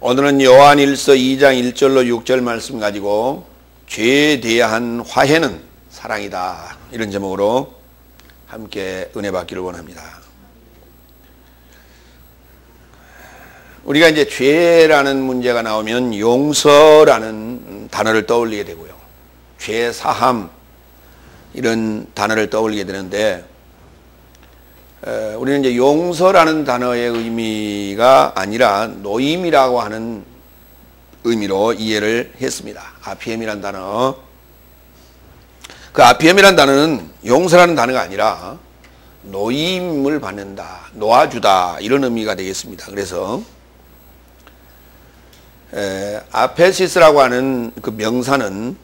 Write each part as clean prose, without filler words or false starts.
오늘은 요한일서 2장 1절로 6절 말씀 가지고 죄에 대한 화해는 사랑이다, 이런 제목으로 함께 은혜 받기를 원합니다. 우리가 이제 죄라는 문제가 나오면 용서라는 단어를 떠올리게 되고요, 죄 사함 이런 단어를 떠올리게 되는데, 우리는 이제 용서라는 단어의 의미가 아니라 노임이라고 하는 의미로 이해를 했습니다. RPM이라는 단어. 그 RPM이라는 단어는 용서라는 단어가 아니라 노임을 받는다, 놓아주다, 이런 의미가 되겠습니다. 그래서 아페시스라고 하는 그 명사는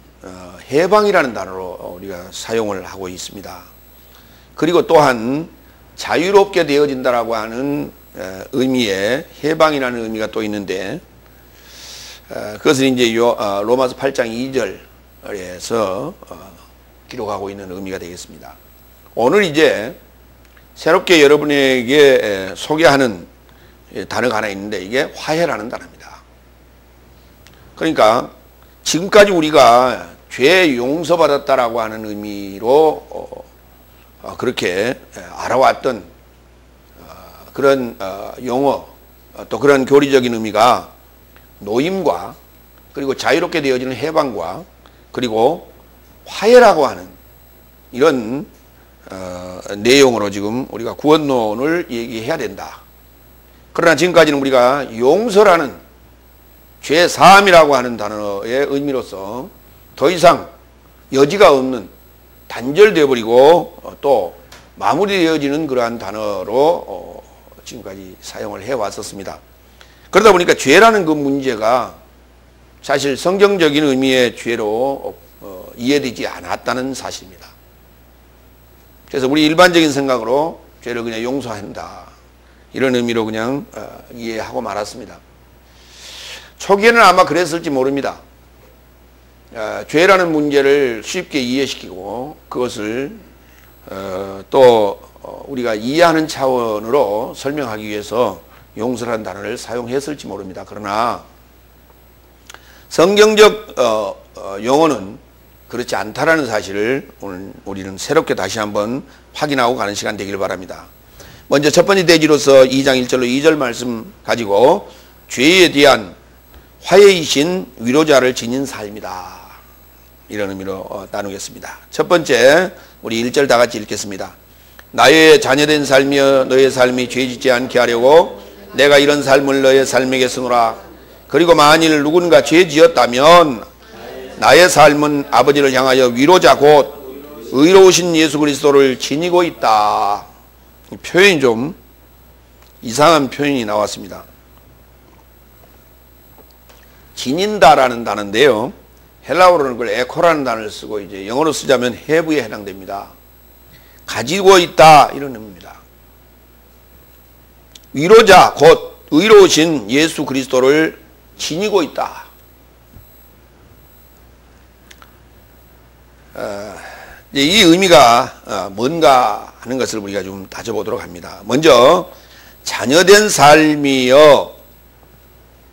해방이라는 단어로 우리가 사용을 하고 있습니다. 그리고 또한 자유롭게 되어진다라고 하는 의미의 해방이라는 의미가 또 있는데, 그것은 이제 로마서 8장 2절에서 기록하고 있는 의미가 되겠습니다. 오늘 이제 새롭게 여러분에게 소개하는 단어가 하나 있는데, 이게 화해라는 단어입니다. 그러니까 지금까지 우리가 죄 용서받았다라고 하는 의미로 그렇게 알아왔던 그런 용어, 또 그런 교리적인 의미가 노임과 그리고 자유롭게 되어지는 해방과 그리고 화해라고 하는 이런 내용으로 지금 우리가 구원론을 얘기해야 된다. 그러나 지금까지는 우리가 용서라는 죄 사함이라고 하는 단어의 의미로서 더 이상 여지가 없는, 단절되어 버리고 또 마무리되어지는 그러한 단어로 지금까지 사용을 해왔었습니다. 그러다 보니까 죄라는 그 문제가 사실 성경적인 의미의 죄로 이해되지 않았다는 사실입니다. 그래서 우리 일반적인 생각으로 죄를 그냥 용서한다, 이런 의미로 그냥 이해하고 말았습니다. 초기에는 아마 그랬을지 모릅니다. 죄라는 문제를 쉽게 이해시키고 그것을 또 우리가 이해하는 차원으로 설명하기 위해서 용서라는 단어를 사용했을지 모릅니다. 그러나 성경적 용어는 그렇지 않다라는 사실을 오늘 우리는 새롭게 다시 한번 확인하고 가는 시간 되길 바랍니다. 먼저 첫 번째 대지로서 2장 1절로 2절 말씀 가지고 죄에 대한 화해이신 위로자를 지닌 삶이다, 이런 의미로 나누겠습니다. 첫 번째, 우리 1절 다 같이 읽겠습니다. 나의 자녀된 삶이여, 너의 삶이 죄짓지 않게 하려고 내가 이런 삶을 너의 삶에게 쓰노라. 그리고 만일 누군가 죄지었다면 나의 삶은 아버지를 향하여 위로자 곧 의로우신 예수 그리스도를 지니고 있다. 표현이 좀 이상한 표현이 나왔습니다. 지닌다라는 단어인데요, 헬라어로는 그걸 에코라는 단어를 쓰고 이제 영어로 쓰자면 have에 해당됩니다. 가지고 있다, 이런 의미입니다. 위로자 곧 의로우신 예수 그리스도를 지니고 있다. 이 의미가 뭔가 하는 것을 우리가 좀 다져보도록 합니다. 먼저 자녀된 삶이여,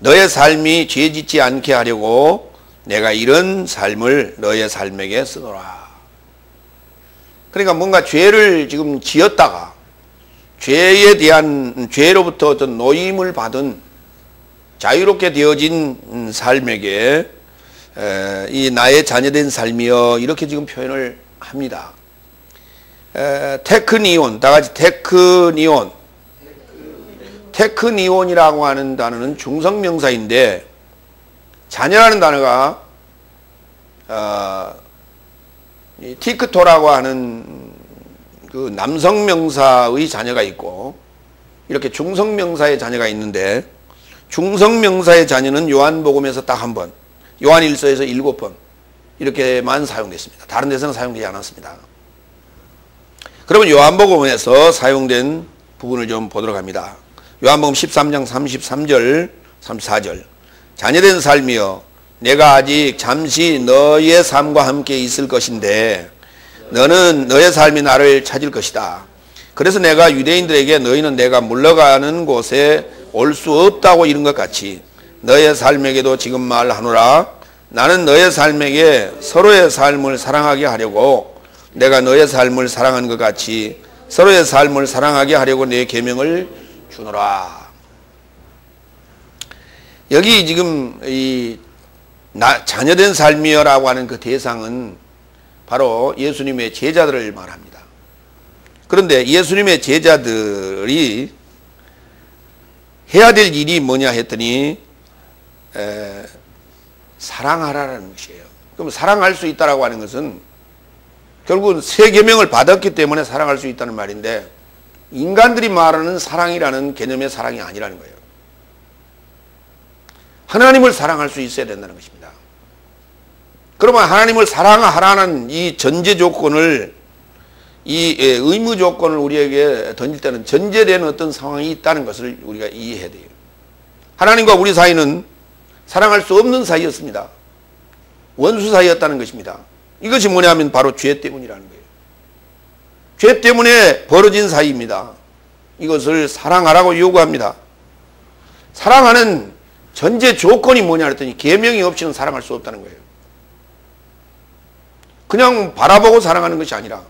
너의 삶이 죄짓지 않게 하려고 내가 이런 삶을 너의 삶에게 쓰노라. 그러니까 뭔가 죄를 지금 지었다가 죄에 대한, 죄로부터 어떤 노임을 받은 자유롭게 되어진 삶에게 이 나의 자녀된 삶이여, 이렇게 지금 표현을 합니다. 테크니온, 다 같이 테크니온. 테크니온이라고 하는 단어는 중성명사인데, 자녀라는 단어가 티크토라고 하는 그 남성명사의 자녀가 있고, 이렇게 중성명사의 자녀가 있는데, 중성명사의 자녀는 요한복음에서 딱 한 번, 요한일서에서 7번 이렇게만 사용됐습니다. 다른 데서는 사용되지 않았습니다. 그러면 요한복음에서 사용된 부분을 좀 보도록 합니다. 요한복음 13장 33절 34절. 자녀된 삶이여, 내가 아직 잠시 너의 삶과 함께 있을 것인데 너는 너의 삶이 나를 찾을 것이다. 그래서 내가 유대인들에게 너희는 내가 물러가는 곳에 올 수 없다고 이런 것 같이 너의 삶에게도 지금 말하노라. 나는 너의 삶에게 서로의 삶을 사랑하게 하려고 내가 너의 삶을 사랑한 것 같이 서로의 삶을 사랑하게 하려고 내 계명을 주노라. 여기 지금 이 자녀된 삶이여라고 하는 그 대상은 바로 예수님의 제자들을 말합니다. 그런데 예수님의 제자들이 해야 될 일이 뭐냐 했더니 사랑하라는 것이에요. 그럼 사랑할 수 있다라고 하는 것은 결국은 새 계명을 받았기 때문에 사랑할 수 있다는 말인데 인간들이 말하는 사랑이라는 개념의 사랑이 아니라는 거예요. 하나님을 사랑할 수 있어야 된다는 것입니다. 그러면 하나님을 사랑하라는 이 전제 조건을 이 의무 조건을 우리에게 던질 때는 전제되는 어떤 상황이 있다는 것을 우리가 이해해야 돼요. 하나님과 우리 사이는 사랑할 수 없는 사이였습니다. 원수 사이였다는 것입니다. 이것이 뭐냐면 바로 죄 때문이라는 거예요. 죄 때문에 벌어진 사이입니다. 이것을 사랑하라고 요구합니다. 사랑하는 전제 조건이 뭐냐 했더니 계명이 없이는 사랑할 수 없다는 거예요. 그냥 바라보고 사랑하는 것이 아니라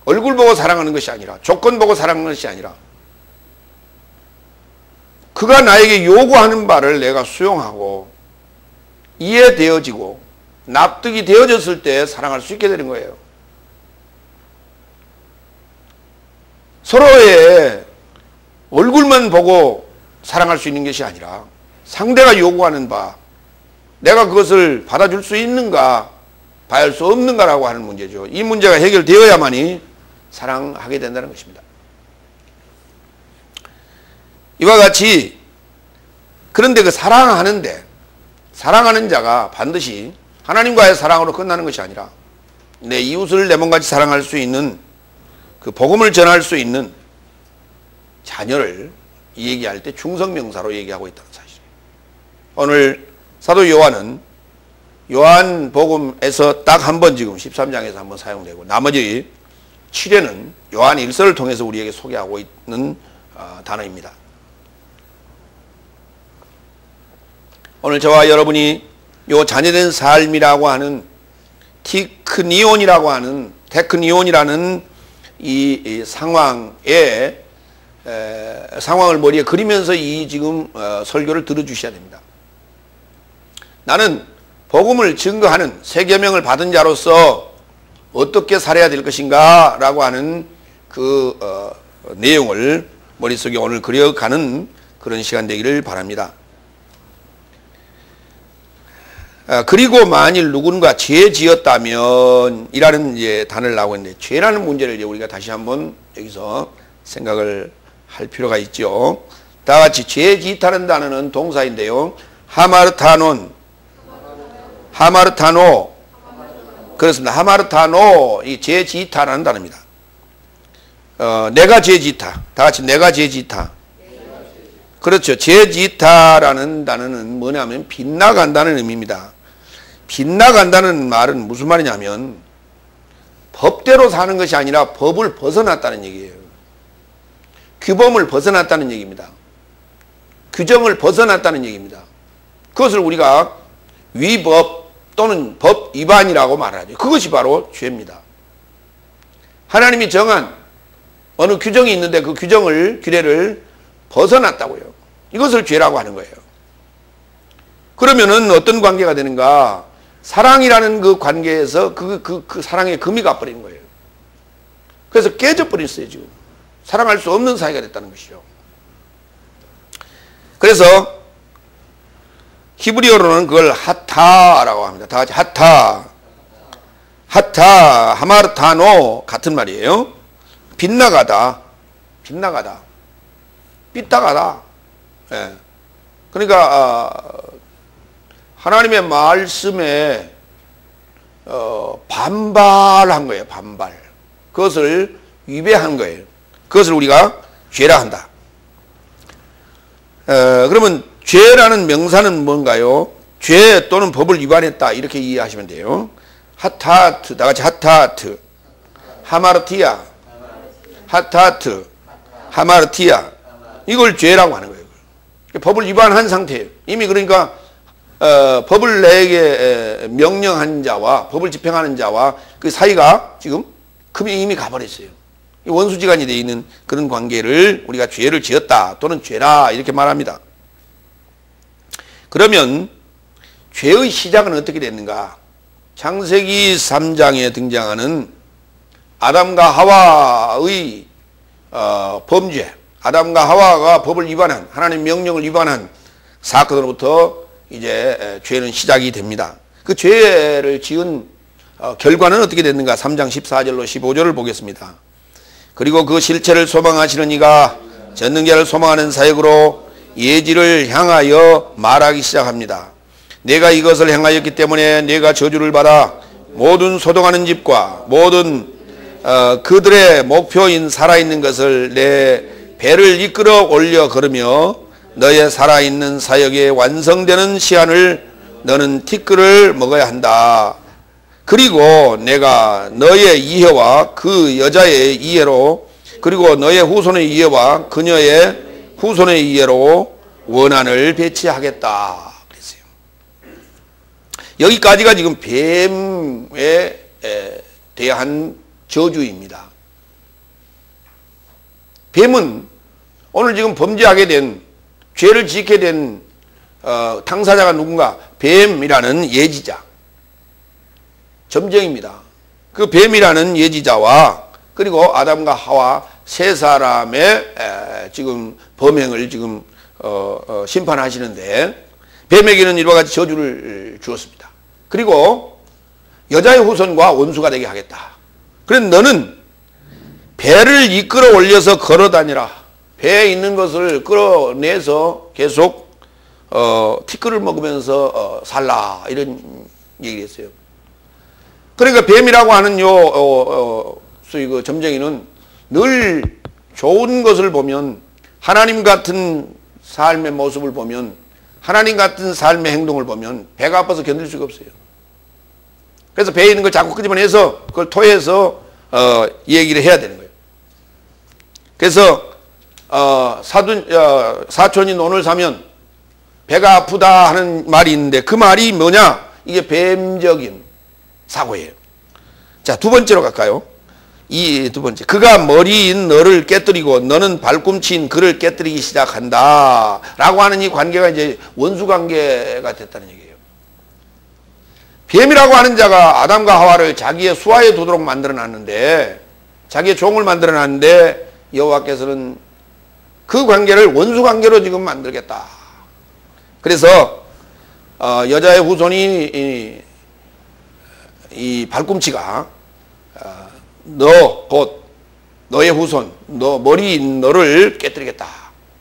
얼굴 보고 사랑하는 것이 아니라 조건 보고 사랑하는 것이 아니라 그가 나에게 요구하는 바를 내가 수용하고 이해되어지고 납득이 되어졌을 때 사랑할 수 있게 되는 거예요. 서로의 얼굴만 보고 사랑할 수 있는 것이 아니라 상대가 요구하는 바 내가 그것을 받아줄 수 있는가 봐야 수 없는가라고 하는 문제죠. 이 문제가 해결되어야만이 사랑하게 된다는 것입니다. 이와 같이 그런데 그 사랑하는 자가 반드시 하나님과의 사랑으로 끝나는 것이 아니라 내 이웃을 내 몸같이 사랑할 수 있는 그 복음을 전할 수 있는 자녀를 얘기할 때 중성명사로 얘기하고 있다는 사실이에요. 오늘 사도 요한은 요한복음에서 딱 한 번 지금 13장에서 한 번 사용되고 나머지 7회는 요한 1서를 통해서 우리에게 소개하고 있는 단어입니다. 오늘 저와 여러분이 요 자녀된 삶이라고 하는 테크니온이라는 이 상황을 머리에 그리면서 이 지금 설교를 들어주셔야 됩니다. 나는 복음을 증거하는 새 계명을 받은 자로서 어떻게 살아야 될 것인가 라고 하는 그 내용을 머릿속에 오늘 그려가는 그런 시간 되기를 바랍니다. 그리고 만일 누군가 죄 지었다면 이라는 이제 단어를 나오고 있는데 죄라는 문제를 이제 우리가 다시 한번 여기서 생각을 할 필요가 있죠. 다 같이 죄 짓다는 단어는 동사인데요. 하마르타노 그렇습니다. 하마르타노 이 죄 짓다라는 단어입니다. 내가 죄 짓다. 다 같이 내가 죄 짓다. 그렇죠. 죄 짓다라는 단어는 뭐냐면 빗나간다는 의미입니다. 빗나간다는 말은 무슨 말이냐면 법대로 사는 것이 아니라 법을 벗어났다는 얘기예요. 규범을 벗어났다는 얘기입니다. 규정을 벗어났다는 얘기입니다. 그것을 우리가 위법 또는 법 위반이라고 말하죠. 그것이 바로 죄입니다. 하나님이 정한 어느 규정이 있는데 그 규례를 벗어났다고요. 이것을 죄라고 하는 거예요. 그러면은 어떤 관계가 되는가? 사랑이라는 그 관계에서 그 사랑의 금이 가버리는 거예요. 그래서 깨져버렸어요, 지금. 사랑할 수 없는 사이가 됐다는 것이죠. 그래서 히브리어로는 그걸 하타라고 합니다. 다 같이 하타, 하마르타노 같은 말이에요. 빗나가다, 삐딱하다. 예. 그러니까 하나님의 말씀에 반발한 거예요. 반발. 그것을 위배한 거예요. 그것을 우리가 죄라 한다. 그러면 죄라는 명사는 뭔가요? 죄 또는 법을 위반했다 이렇게 이해하시면 돼요. 하타트, 다 같이 하타트, 하마르티아, 하타트, 하마르티아 이걸 죄라고 하는 거예요. 법을 위반한 상태예요. 이미 그러니까 법을 내게 명령한 자와 법을 집행하는 자와 그 사이가 지금 금이 이미 가버렸어요. 원수지간이 되어 있는 그런 관계를 우리가 죄를 지었다 또는 죄라 이렇게 말합니다. 그러면 죄의 시작은 어떻게 됐는가? 창세기 3장에 등장하는 아담과 하와의 범죄, 아담과 하와가 법을 위반한, 하나님의 명령을 위반한 사건으로부터 이제 죄는 시작이 됩니다. 그 죄를 지은 결과는 어떻게 됐는가? 3장 14절로 15절을 보겠습니다. 그리고 그 실체를 소망하시는 이가 전능자를 소망하는 사역으로 예지를 향하여 말하기 시작합니다. 내가 이것을 행하였기 때문에 내가 저주를 받아 모든 소동하는 집과 모든 그들의 목표인 살아있는 것을 내 배를 이끌어 올려 걸으며 너의 살아있는 사역에 완성되는 시간을 너는 티끌을 먹어야 한다. 그리고 내가 너의 이해와 그 여자의 이해로 그리고 너의 후손의 이해와 그녀의 후손의 이해로 원한을 배치하겠다 그랬어요. 여기까지가 지금 뱀에 대한 저주입니다. 뱀은 오늘 지금 범죄하게 된 죄를 짓게 된 당사자가 누군가? 뱀이라는 예지자 점쟁입니다. 그 뱀이라는 예지자와 그리고 아담과 하와 세 사람의 지금 범행을 지금 심판하시는데 뱀에게는 이와 같이 저주를 주었습니다. 그리고 여자의 후손과 원수가 되게 하겠다. 그런데 너는 배를 이끌어 올려서 걸어 다니라. 배에 있는 것을 끌어내서 계속 티끌을 먹으면서 살라 이런 얘기를 했어요. 그러니까 뱀이라고 하는 소위 그 점쟁이는 늘 좋은 것을 보면 하나님 같은 삶의 모습을 보면 하나님 같은 삶의 행동을 보면 배가 아파서 견딜 수가 없어요. 그래서 배에 있는 걸 자꾸 끄집어내서 그걸 토해서 얘기를 해야 되는 거예요. 그래서 사촌이 논을 사면 배가 아프다 하는 말이 있는데 그 말이 뭐냐? 이게 뱀적인 사고예요. 자, 두 번째로 갈까요? 이 두 번째. 그가 머리인 너를 깨뜨리고 너는 발꿈치인 그를 깨뜨리기 시작한다. 라고 하는 이 관계가 이제 원수 관계가 됐다는 얘기예요. 뱀이라고 하는 자가 아담과 하와를 자기의 수하에 두도록 만들어 놨는데, 자기의 종을 만들어 놨는데, 여호와께서는 그 관계를 원수 관계로 지금 만들겠다. 그래서, 여자의 후손이 이 발꿈치가 너 곧 너의 후손 너 머리인 너를 깨뜨리겠다.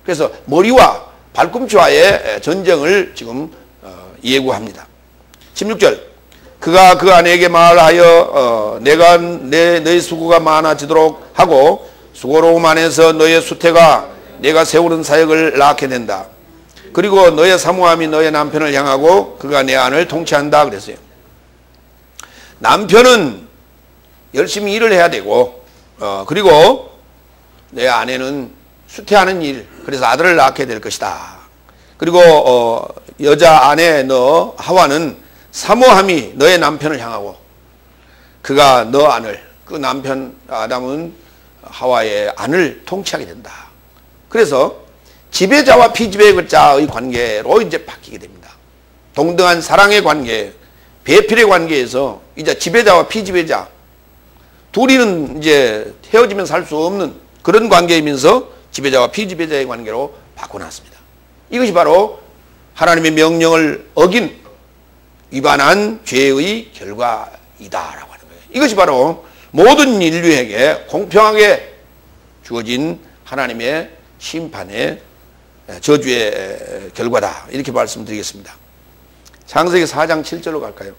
그래서 머리와 발꿈치와의 전쟁을 지금 예고합니다. 16절 그가 그 아내에게 말하여 내가 너의 수고가 많아지도록 하고 수고로움 안에서 너의 수태가 내가 세우는 사역을 낳게 된다. 그리고 너의 사모함이 너의 남편을 향하고 그가 내 안을 통치한다 그랬어요. 남편은 열심히 일을 해야 되고 그리고 내 아내는 수태하는 일, 그래서 아들을 낳게 될 것이다. 그리고 여자 아내 너 하와는 사모함이 너의 남편을 향하고 그가 너 안을, 그 남편 아담은 하와의 안을 통치하게 된다. 그래서 지배자와 피지배자의 관계로 이제 바뀌게 됩니다. 동등한 사랑의 관계, 배필의 관계에서 이제 지배자와 피지배자 둘이는 이제 헤어지면 살 수 없는 그런 관계이면서 지배자와 피지배자의 관계로 바꿔놨습니다. 이것이 바로 하나님의 명령을 어긴 위반한 죄의 결과이다라고 하는 거예요. 이것이 바로 모든 인류에게 공평하게 주어진 하나님의 심판의 저주의 결과다. 이렇게 말씀드리겠습니다. 창세기 4장 7절로 갈까요?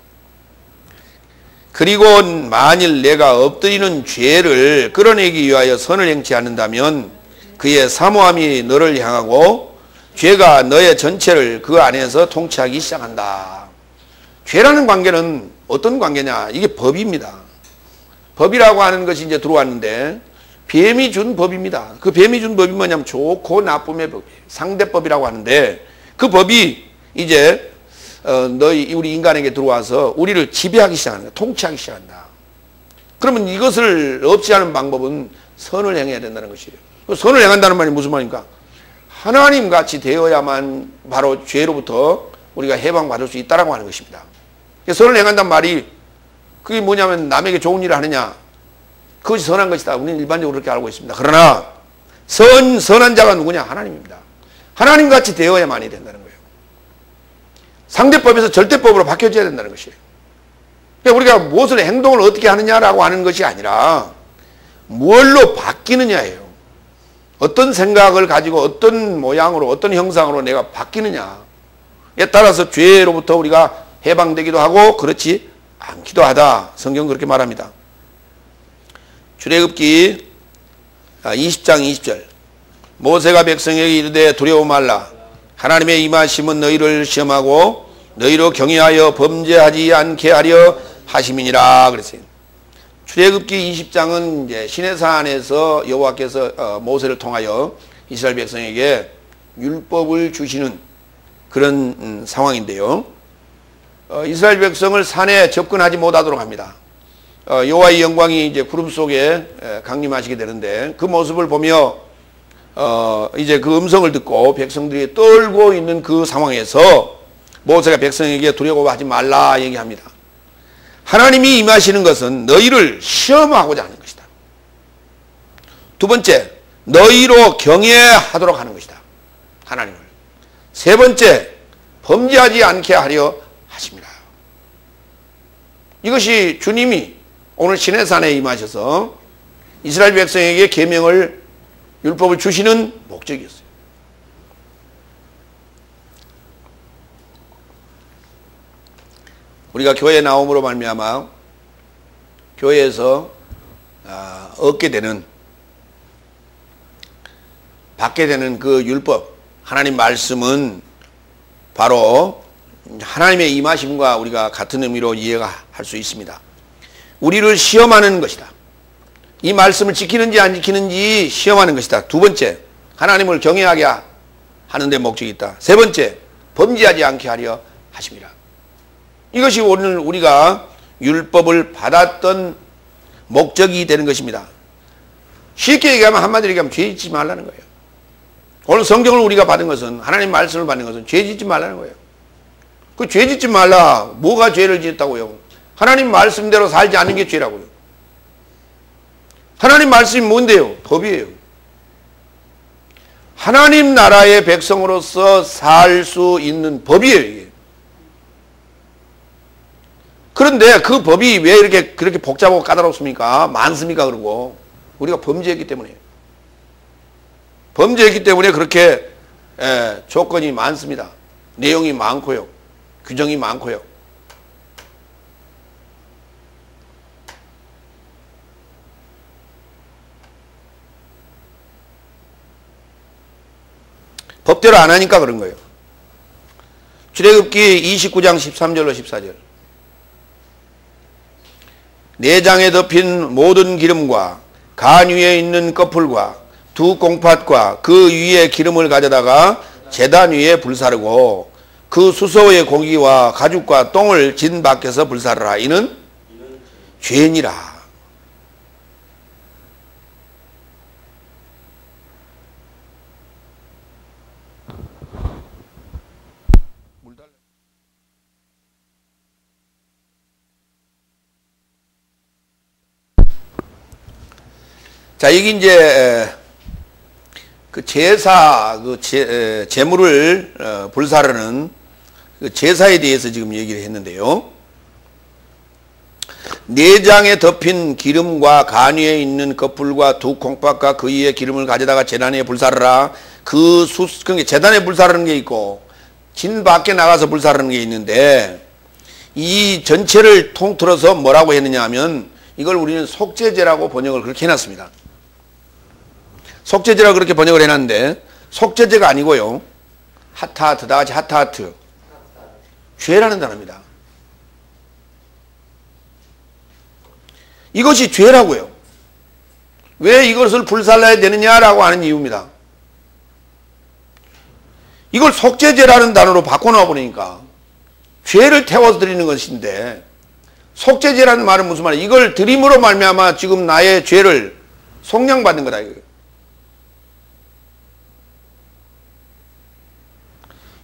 그리고 만일 내가 엎드리는 죄를 끌어내기 위하여 선을 행치 않는다면 그의 사모함이 너를 향하고 죄가 너의 전체를 그 안에서 통치하기 시작한다. 죄라는 관계는 어떤 관계냐? 이게 법입니다. 법이라고 하는 것이 이제 들어왔는데 뱀이 준 법입니다. 그 뱀이 준 법이 뭐냐면 좋고 나쁨의 법이에요. 상대법이라고 하는데 그 법이 이제 너희 우리 인간에게 들어와서 우리를 지배하기 시작하는 거야. 통치하기 시작한다. 그러면 이것을 없애하는 방법은 선을 행해야 된다는 것이에요. 그 선을 행한다는 말이 무슨 말입니까? 하나님같이 되어야만 바로 죄로부터 우리가 해방받을 수 있다라고 하는 것입니다. 선을 행한다는 말이 그게 뭐냐면 남에게 좋은 일을 하느냐, 그것이 선한 것이다. 우리는 일반적으로 그렇게 알고 있습니다. 그러나 선한 자가 누구냐? 하나님입니다. 하나님같이 되어야만이 된다는 거예요. 상대법에서 절대법으로 바뀌어져야 된다는 것이에요. 그러니까 우리가 무엇을 행동을 어떻게 하느냐라고 하는 것이 아니라 뭘로 바뀌느냐예요. 어떤 생각을 가지고 어떤 모양으로 어떤 형상으로 내가 바뀌느냐에 따라서 죄로부터 우리가 해방되기도 하고 그렇지 않기도 하다. 성경은 그렇게 말합니다. 출애굽기 20장 20절 모세가 백성에게 이르되 두려워 말라. 하나님의 임하심은 너희를 시험하고 너희로 경외하여 범죄하지 않게 하려 하심이니라 그랬어요. 출애굽기 20장은 이제 시내산에서 여호와께서 모세를 통하여 이스라엘 백성에게 율법을 주시는 그런 상황인데요. 이스라엘 백성을 산에 접근하지 못하도록 합니다. 여호와의 영광이 이제 구름 속에 강림하시게 되는데 그 모습을 보며 이제 그 음성을 듣고 백성들이 떨고 있는 그 상황에서 모세가 백성에게 두려워하지 말라 얘기합니다. 하나님이 임하시는 것은 너희를 시험하고자 하는 것이다. 두 번째, 너희로 경외하도록 하는 것이다. 하나님을. 세 번째, 범죄하지 않게 하려 하십니다. 이것이 주님이 오늘 시내산에 임하셔서 이스라엘 백성에게 계명을 율법을 주시는 목적이었어요. 우리가 교회에 나옴으로 말미암아 교회에서 얻게 되는 받게 되는 그 율법 하나님 말씀은 바로 하나님의 임하심과 우리가 같은 의미로 이해가 할 수 있습니다. 우리를 시험하는 것이다. 이 말씀을 지키는지 안 지키는지 시험하는 것이다. 두 번째, 하나님을 경외하게 하는 데 목적이 있다. 세 번째, 범죄하지 않게 하려 하십니다. 이것이 오늘 우리가 율법을 받았던 목적이 되는 것입니다. 쉽게 얘기하면 한마디로 얘기하면 죄 짓지 말라는 거예요. 오늘 성경을 우리가 받은 것은 하나님 말씀을 받는 것은 죄 짓지 말라는 거예요. 그 죄 짓지 말라. 뭐가 죄를 짓다고요? 하나님 말씀대로 살지 않는 게 죄라고요. 하나님 말씀이 뭔데요? 법이에요. 하나님 나라의 백성으로서 살 수 있는 법이에요, 이게. 그런데 그 법이 왜 이렇게 그렇게 복잡하고 까다롭습니까? 많습니까? 그러고 우리가 범죄했기 때문에 그렇게 조건이 많습니다. 내용이 많고요. 규정이 많고요. 법대로 안 하니까 그런 거예요. 출애굽기 29장 13절로 14절 내장에 덮인 모든 기름과 간 위에 있는 꺼풀과 두 콩팥과 그 위에 기름을 가져다가 제단 위에 불사르고 그 수소의 고기와 가죽과 똥을 진 밖에서 불사르라. 이는 죄니라. 자, 여기 이제 그 제사, 제물을 불사르는 그 제사에 대해서 지금 얘기를 했는데요. 내장에 덮인 기름과 간 위에 있는 거풀과 두 콩팥과 그 위에 기름을 가져다가 제단에 불사르라. 그게 제단에 불사르는 게 있고 진 밖에 나가서 불사르는 게 있는데 이 전체를 통틀어서 뭐라고 했느냐 하면 이걸 우리는 속죄제라고 번역을 그렇게 해놨습니다. 속죄제라고 그렇게 번역을 해놨는데 속죄제가 아니고요. 하타하트, 다 같이 하타하트. 죄라는 단어입니다. 이것이 죄라고요. 왜 이것을 불살라야 되느냐라고 하는 이유입니다. 이걸 속죄제라는 단어로 바꿔놓아 보니까 죄를 태워서 드리는 것인데, 속죄제라는 말은 무슨 말이에요? 이걸 드림으로 말미암아 지금 나의 죄를 속량받는 거다 이거예요.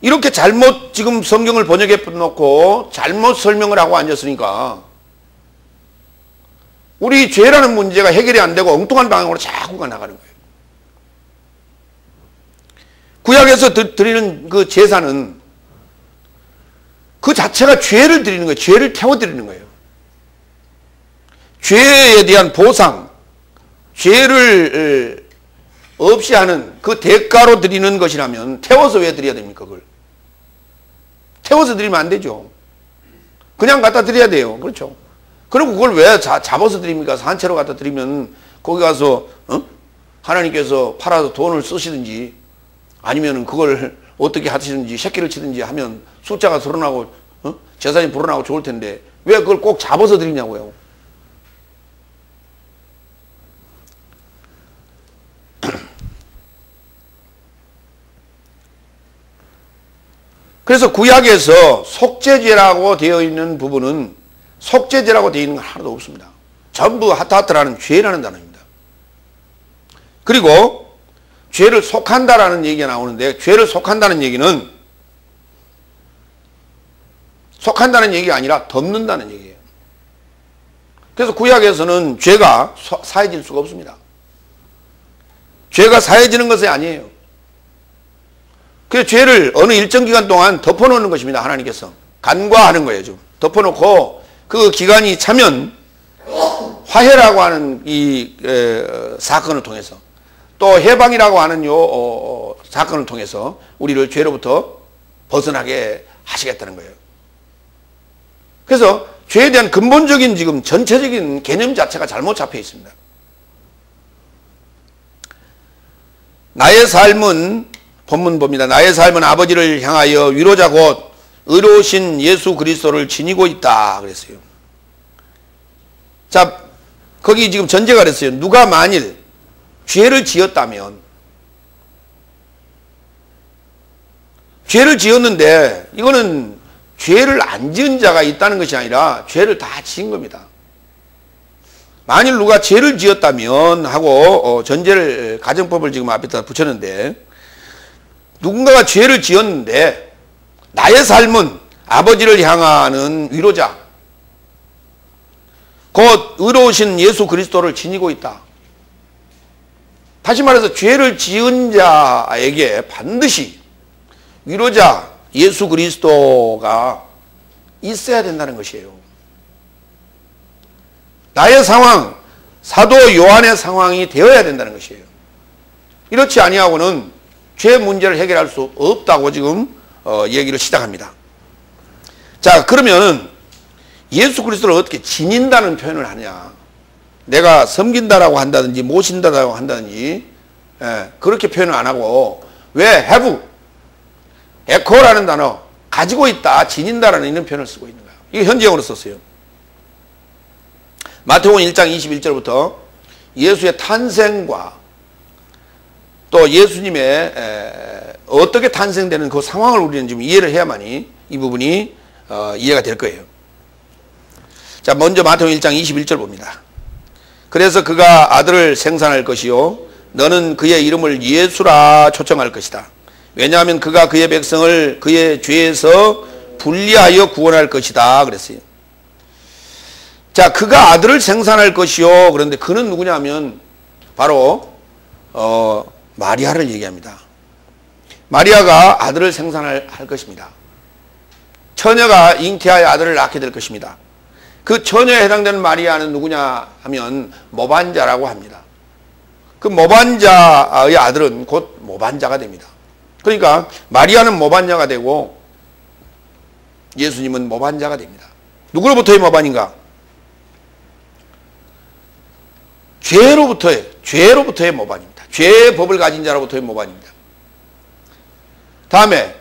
이렇게 잘못 지금 성경을 번역해 놓고 잘못 설명을 하고 앉았으니까 우리 죄라는 문제가 해결이 안 되고 엉뚱한 방향으로 자꾸 나가는 거예요. 구약에서 드리는 그 제사는 그 자체가 죄를 드리는 거예요. 죄를 태워드리는 거예요. 죄에 대한 보상, 죄를 없이 하는 그 대가로 드리는 것이라면 태워서 왜 드려야 됩니까? 그걸 태워서 드리면 안 되죠. 그냥 갖다 드려야 돼요. 그렇죠? 그리고 그걸 왜 잡아서 드립니까? 산채로 갖다 드리면 거기 가서 하나님께서 팔아서 돈을 쓰시든지 아니면 그걸 어떻게 하시든지 새끼를 치든지 하면 숫자가 드러나고 재산이 불어나고 좋을 텐데 왜 그걸 꼭 잡아서 드리냐고요. 그래서 구약에서 속죄제라고 되어 있는 부분은 속죄제라고 되어 있는 건 하나도 없습니다. 전부 하타하트라는 죄라는 단어입니다. 그리고 죄를 속한다라는 얘기가 나오는데, 죄를 속한다는 얘기는 속한다는 얘기가 아니라 덮는다는 얘기예요. 그래서 구약에서는 죄가 사해질 수가 없습니다. 죄가 사해지는 것이 아니에요. 그래서 죄를 어느 일정 기간 동안 덮어놓는 것입니다. 하나님께서 간과하는 거예요. 좀 덮어놓고 그 기간이 차면 화해라고 하는 이 사건을 통해서 또 해방이라고 하는 사건을 통해서 우리를 죄로부터 벗어나게 하시겠다는 거예요. 그래서 죄에 대한 근본적인 지금 전체적인 개념 자체가 잘못 잡혀 있습니다. 나의 삶은 본문 봅니다. 나의 삶은 아버지를 향하여 위로자 곧 의로우신 예수 그리스도를 지니고 있다 그랬어요. 자, 거기 지금 전제가 그랬어요. 누가 만일 죄를 지었다면, 죄를 지었는데 이거는 죄를 안 지은 자가 있다는 것이 아니라 죄를 다 지은 겁니다. 만일 누가 죄를 지었다면 하고 전제를 가정법을 지금 앞에다 붙였는데, 누군가가 죄를 지었는데 나의 삶은 아버지를 향하는 위로자 곧 의로우신 예수 그리스도를 지니고 있다. 다시 말해서 죄를 지은 자에게 반드시 위로자 예수 그리스도가 있어야 된다는 것이에요. 나의 상황, 사도 요한의 상황이 되어야 된다는 것이에요. 이렇지 아니하고는 죄 문제를 해결할 수 없다고 지금 얘기를 시작합니다. 자, 그러면 예수 그리스도를 어떻게 지닌다는 표현을 하냐? 내가 섬긴다라고 한다든지 모신다라고 한다든지 그렇게 표현을 안 하고 왜 have, 에코라는 단어 가지고 있다, 지닌다라는 이런 표현을 쓰고 있는 거예요. 이게 현지형으로 썼어요. 마태복음 1장 21절부터 예수의 탄생과 또 예수님의 어떻게 탄생되는 그 상황을 우리는 지금 이해를 해야만이 이 부분이 이해가 될 거예요. 자, 먼저 마태복음 1장 21절 봅니다. 그래서 그가 아들을 생산할 것이요 너는 그의 이름을 예수라 초청할 것이다. 왜냐하면 그가 그의 백성을 그의 죄에서 분리하여 구원할 것이다 그랬어요. 자, 그가 아들을 생산할 것이요. 그런데 그는 누구냐면 바로 마리아를 얘기합니다. 마리아가 아들을 생산할 것입니다. 처녀가 잉태하여 아들을 낳게 될 것입니다. 그 처녀에 해당되는 마리아는 누구냐 하면 모반자라고 합니다. 그 모반자의 아들은 곧 모반자가 됩니다. 그러니까 마리아는 모반자가 되고 예수님은 모반자가 됩니다. 누구로부터의 모반인가? 죄로부터의 모반입니다. 죄의 법을 가진 자로부터의 모반입니다. 다음에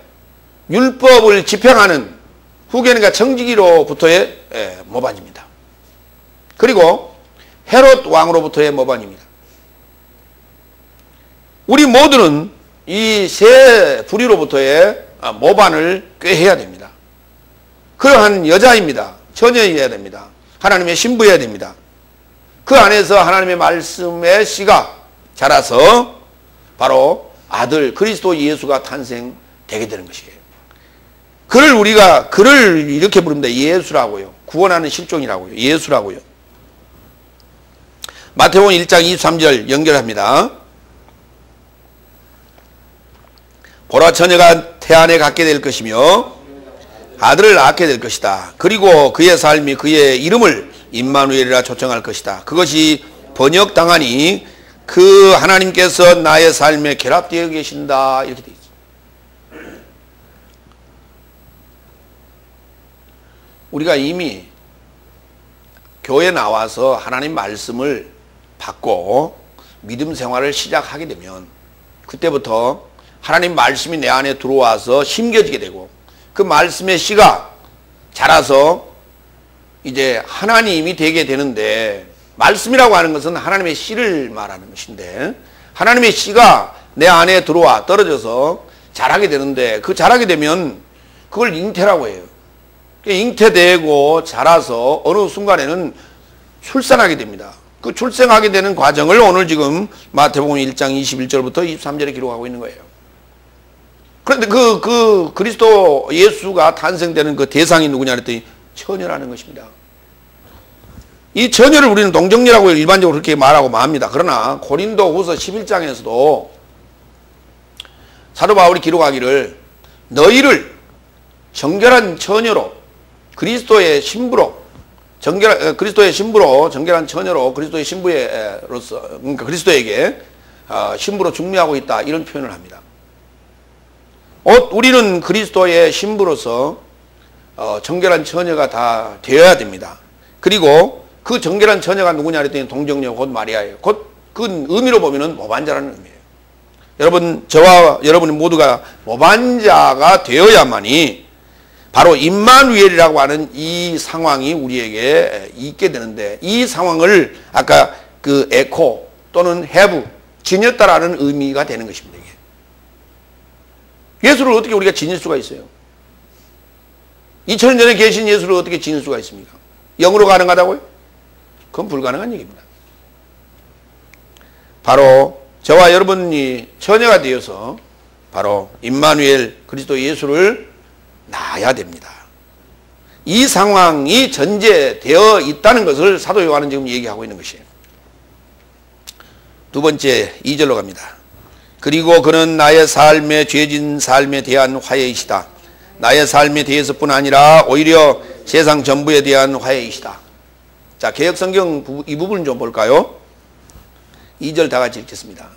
율법을 집행하는 후계는가 청지기로부터의 모반입니다. 그리고 헤롯 왕으로부터의 모반입니다. 우리 모두는 이 세 부류로부터의 모반을 꾀해야 됩니다. 그러한 여자입니다. 처녀여야 됩니다. 하나님의 신부여야 됩니다. 그 안에서 하나님의 말씀의 씨가 자라서 바로 아들 그리스도 예수가 탄생되게 되는 것이에요. 그를 이렇게 부릅니다. 예수라고요. 구원하는 실종이라고요. 예수라고요. 마태복음 1장 23절 연결합니다. 보라 처녀가 태안에 갖게 될 것이며 아들을 낳게 될 것이다. 그리고 그의 삶이 그의 이름을 임마누엘이라 초청할 것이다. 그것이 번역당하니 그 하나님께서 나의 삶에 결합되어 계신다. 이렇게 되어 있습니다. 우리가 이미 교회에 나와서 하나님 말씀을 받고 믿음 생활을 시작하게 되면 그때부터 하나님 말씀이 내 안에 들어와서 심겨지게 되고 그 말씀의 씨가 자라서 이제 하나님이 되게 되는데, 말씀이라고 하는 것은 하나님의 씨를 말하는 것인데 하나님의 씨가 내 안에 들어와 떨어져서 자라게 되는데, 그 자라게 되면 그걸 잉태라고 해요. 잉태되고 자라서 어느 순간에는 출산하게 됩니다. 그 출생하게 되는 과정을 오늘 지금 마태복음 1장 21절부터 23절에 기록하고 있는 거예요. 그런데 그 그리스도 예수가 탄생되는 그 대상이 누구냐 그랬더니 처녀라는 것입니다. 이 처녀를 우리는 동정녀라고 일반적으로 그렇게 말하고 맙니다. 그러나 고린도 후서 11장에서도 사도 바울이 기록하기를 너희를 정결한 처녀로 그리스도의 신부로 정결한 처녀로 그리스도의 신부로서 그러니까 그리스도에게 신부로 중매하고 있다, 이런 표현을 합니다. 우리는 그리스도의 신부로서 정결한 처녀가 다 되어야 됩니다. 그리고 그 정결한 처녀가 누구냐 그랬더니 동정녀 곧 마리아예요. 곧 그 의미로 보면은 모반자라는 의미예요. 여러분, 저와 여러분 모두가 모반자가 되어야만이 바로 임마누엘이라고 하는 이 상황이 우리에게 있게 되는데, 이 상황을 아까 그 에코 또는 have, 지녔다라는 의미가 되는 것입니다. 이게. 예수를 어떻게 우리가 지닐 수가 있어요? 2000년 전에 계신 예수를 어떻게 지닐 수가 있습니까? 영으로 가능하다고요? 그건 불가능한 얘기입니다. 바로 저와 여러분이 처녀가 되어서 바로 임마누엘 그리스도 예수를 낳아야 됩니다. 이 상황이 전제되어 있다는 것을 사도 요한은 지금 얘기하고 있는 것이에요. 두 번째 2절로 갑니다. 그리고 그는 나의 삶의 죄진 삶에 대한 화해이시다. 나의 삶에 대해서뿐 아니라 오히려 세상 전부에 대한 화해이시다. 자, 개역성경 이 부분 좀 볼까요? 2절 다 같이 읽겠습니다.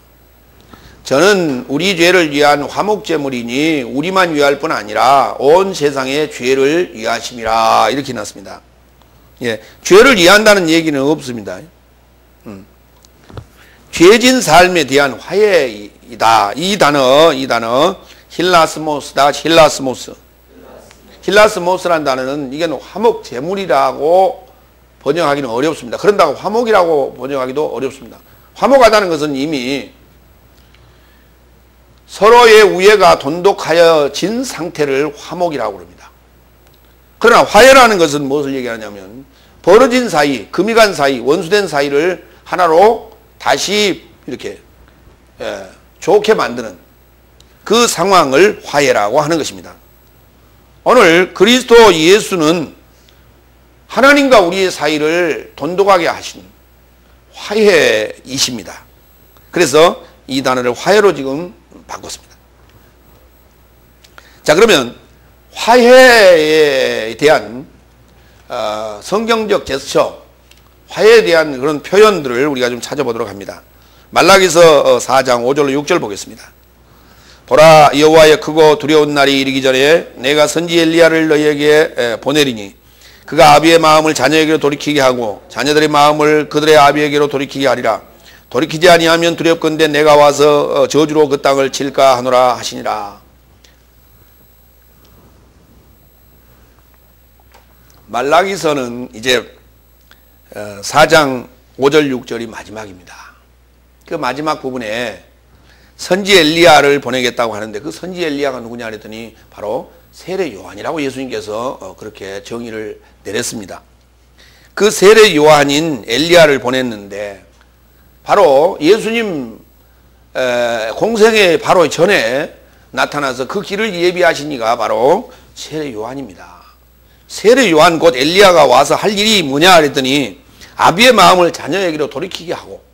저는 우리 죄를 위한 화목제물이니 우리만 위할 뿐 아니라 온 세상의 죄를 위하심이라, 이렇게 해놨습니다. 예, 죄를 위한다는 얘기는 없습니다. 죄진 삶에 대한 화해이다. 이 단어 힐라스모스다. 힐라스모스라는 단어는 이게 화목제물이라고 번역하기는 어렵습니다. 그런다고 화목이라고 번역하기도 어렵습니다. 화목하다는 것은 이미 서로의 우애가 돈독하여진 상태를 화목이라고 합니다. 그러나 화해라는 것은 무엇을 얘기하냐면 벌어진 사이, 금이 간 사이, 원수된 사이를 하나로 다시 이렇게 좋게 만드는 그 상황을 화해라고 하는 것입니다. 오늘 그리스도 예수는 하나님과 우리의 사이를 돈독하게 하신 화해이십니다. 그래서 이 단어를 화해로 지금 바꿨습니다. 자, 그러면 화해에 대한 성경적 제스처, 화해에 대한 그런 표현들을 우리가 좀 찾아보도록 합니다. 말라기서 4장 5절로 6절 보겠습니다. 보라, 여호와의 크고 두려운 날이 이르기 전에 내가 선지 엘리야를 너희에게 보내리니 그가 아비의 마음을 자녀에게로 돌이키게 하고 자녀들의 마음을 그들의 아비에게로 돌이키게 하리라. 돌이키지 아니하면 두렵건대 내가 와서 저주로 그 땅을 칠까 하노라 하시니라. 말라기서는 이제 4장 5절 6절이 마지막입니다. 그 마지막 부분에 선지 엘리야를 보내겠다고 하는데 그 선지 엘리야가 누구냐 그랬더니 바로 세례 요한이라고 예수님께서 그렇게 정의를 내렸습니다. 그 세례 요한인 엘리야를 보냈는데 바로 예수님 공생에 바로 전에 나타나서 그 길을 예비하신 이가 바로 세례 요한입니다. 세례 요한 곧 엘리야가 와서 할 일이 뭐냐 그랬더니 아비의 마음을 자녀에게로 돌이키게 하고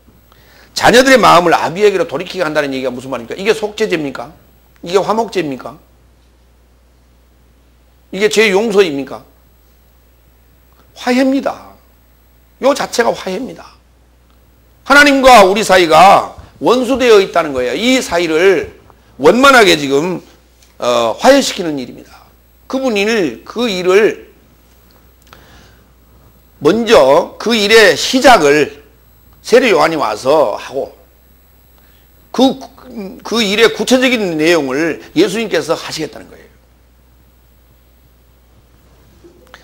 자녀들의 마음을 아비에게로 돌이키게 한다는 얘기가 무슨 말입니까? 이게 속죄제입니까? 이게 화목제입니까? 이게 죄 용서입니까? 화해입니다. 요 자체가 화해입니다. 하나님과 우리 사이가 원수되어 있다는 거예요. 이 사이를 원만하게 지금 화해시키는 일입니다. 그 일을 먼저 그 일의 시작을 세례 요한이 와서 하고 그 일의 구체적인 내용을 예수님께서 하시겠다는 거예요.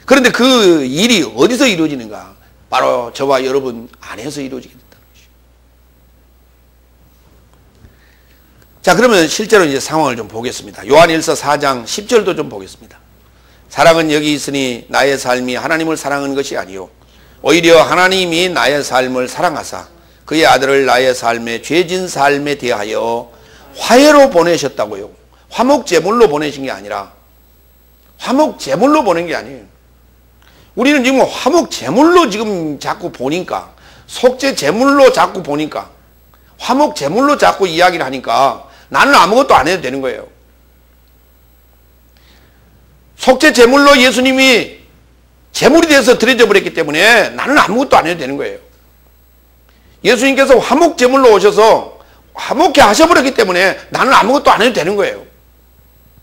그런데 그 일이 어디서 이루어지는가? 바로 저와 여러분 안에서 이루어지게 된다는 것이죠. 자, 그러면 실제로 이제 상황을 좀 보겠습니다. 요한일서 4장 10절도 좀 보겠습니다. 사랑은 여기 있으니 나의 삶이 하나님을 사랑하는 것이 아니요 오히려 하나님이 나의 삶을 사랑하사 그의 아들을 나의 삶에 죄진 삶에 대하여 화해로 보내셨다고요. 화목제물로 보내신 게 아니라 화목제물로 보낸 게 아니에요. 우리는 지금 화목제물로 지금 자꾸 보니까 속죄제물로 자꾸 보니까 화목제물로 자꾸 이야기를 하니까 나는 아무것도 안 해도 되는 거예요. 속죄제물로 예수님이 제물이 돼서 드려져 버렸기 때문에 나는 아무것도 안 해도 되는 거예요. 예수님께서 화목제물로 오셔서 화목케 하셔버렸기 때문에 나는 아무것도 안 해도 되는 거예요.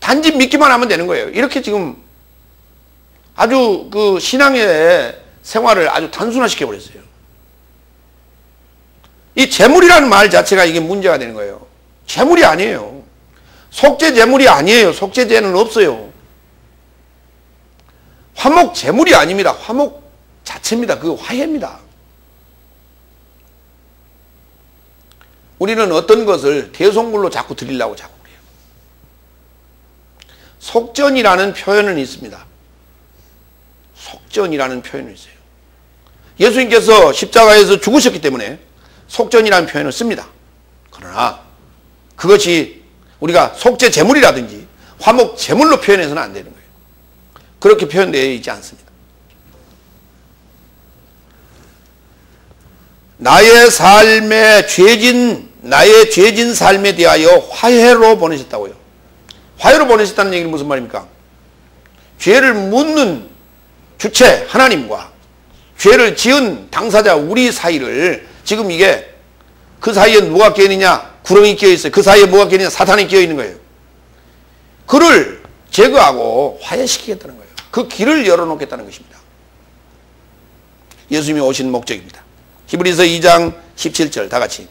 단지 믿기만 하면 되는 거예요. 이렇게 지금 아주 그 신앙의 생활을 아주 단순화시켜 버렸어요. 이 제물이라는 말 자체가 이게 문제가 되는 거예요. 제물이 아니에요. 속죄제물이 아니에요. 속죄제는 없어요. 화목제물이 아닙니다. 화목 자체입니다. 그 화해입니다. 우리는 어떤 것을 대속물로 자꾸 드리려고 자꾸 그래요. 속전이라는 표현은 있습니다. 속전이라는 표현이 있어요. 예수님께서 십자가에서 죽으셨기 때문에 속전이라는 표현을 씁니다. 그러나 그것이 우리가 속죄 제물이라든지 화목 제물로 표현해서는 안 되는 거예요. 그렇게 표현되어 있지 않습니다. 나의 죄진 삶에 대하여 화해로 보내셨다고요. 화해로 보내셨다는 얘기는 무슨 말입니까? 죄를 묻는 주체 하나님과 죄를 지은 당사자 우리 사이를 지금 이게 그 사이에 누가 끼어있느냐? 구렁이 끼어있어요. 그 사이에 뭐가 끼어있느냐? 사탄이 끼어있는 거예요. 그를 제거하고 화해시키겠다는 거예요. 그 길을 열어놓겠다는 것입니다. 예수님이 오신 목적입니다. 히브리서 2장 17절 다 같이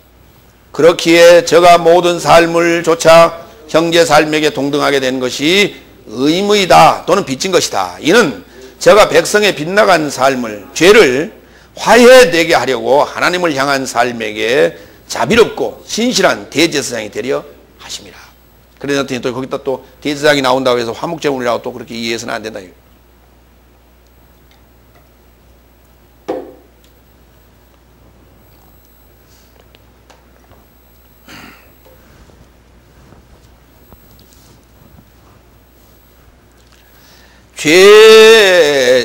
그렇기에 저가 모든 삶을 조차 형제 삶에게 동등하게 된 것이 의무이다 또는 빚진 것이다. 이는 저가 백성의 빗나간 삶을 죄를 화해되게 하려고 하나님을 향한 삶에게 자비롭고 신실한 대제사장이 되려 하심이라. 그랬더니 또 거기다 또 대제사장이 나온다고 해서 화목제물이라고 또 그렇게 이해해서는 안 된다.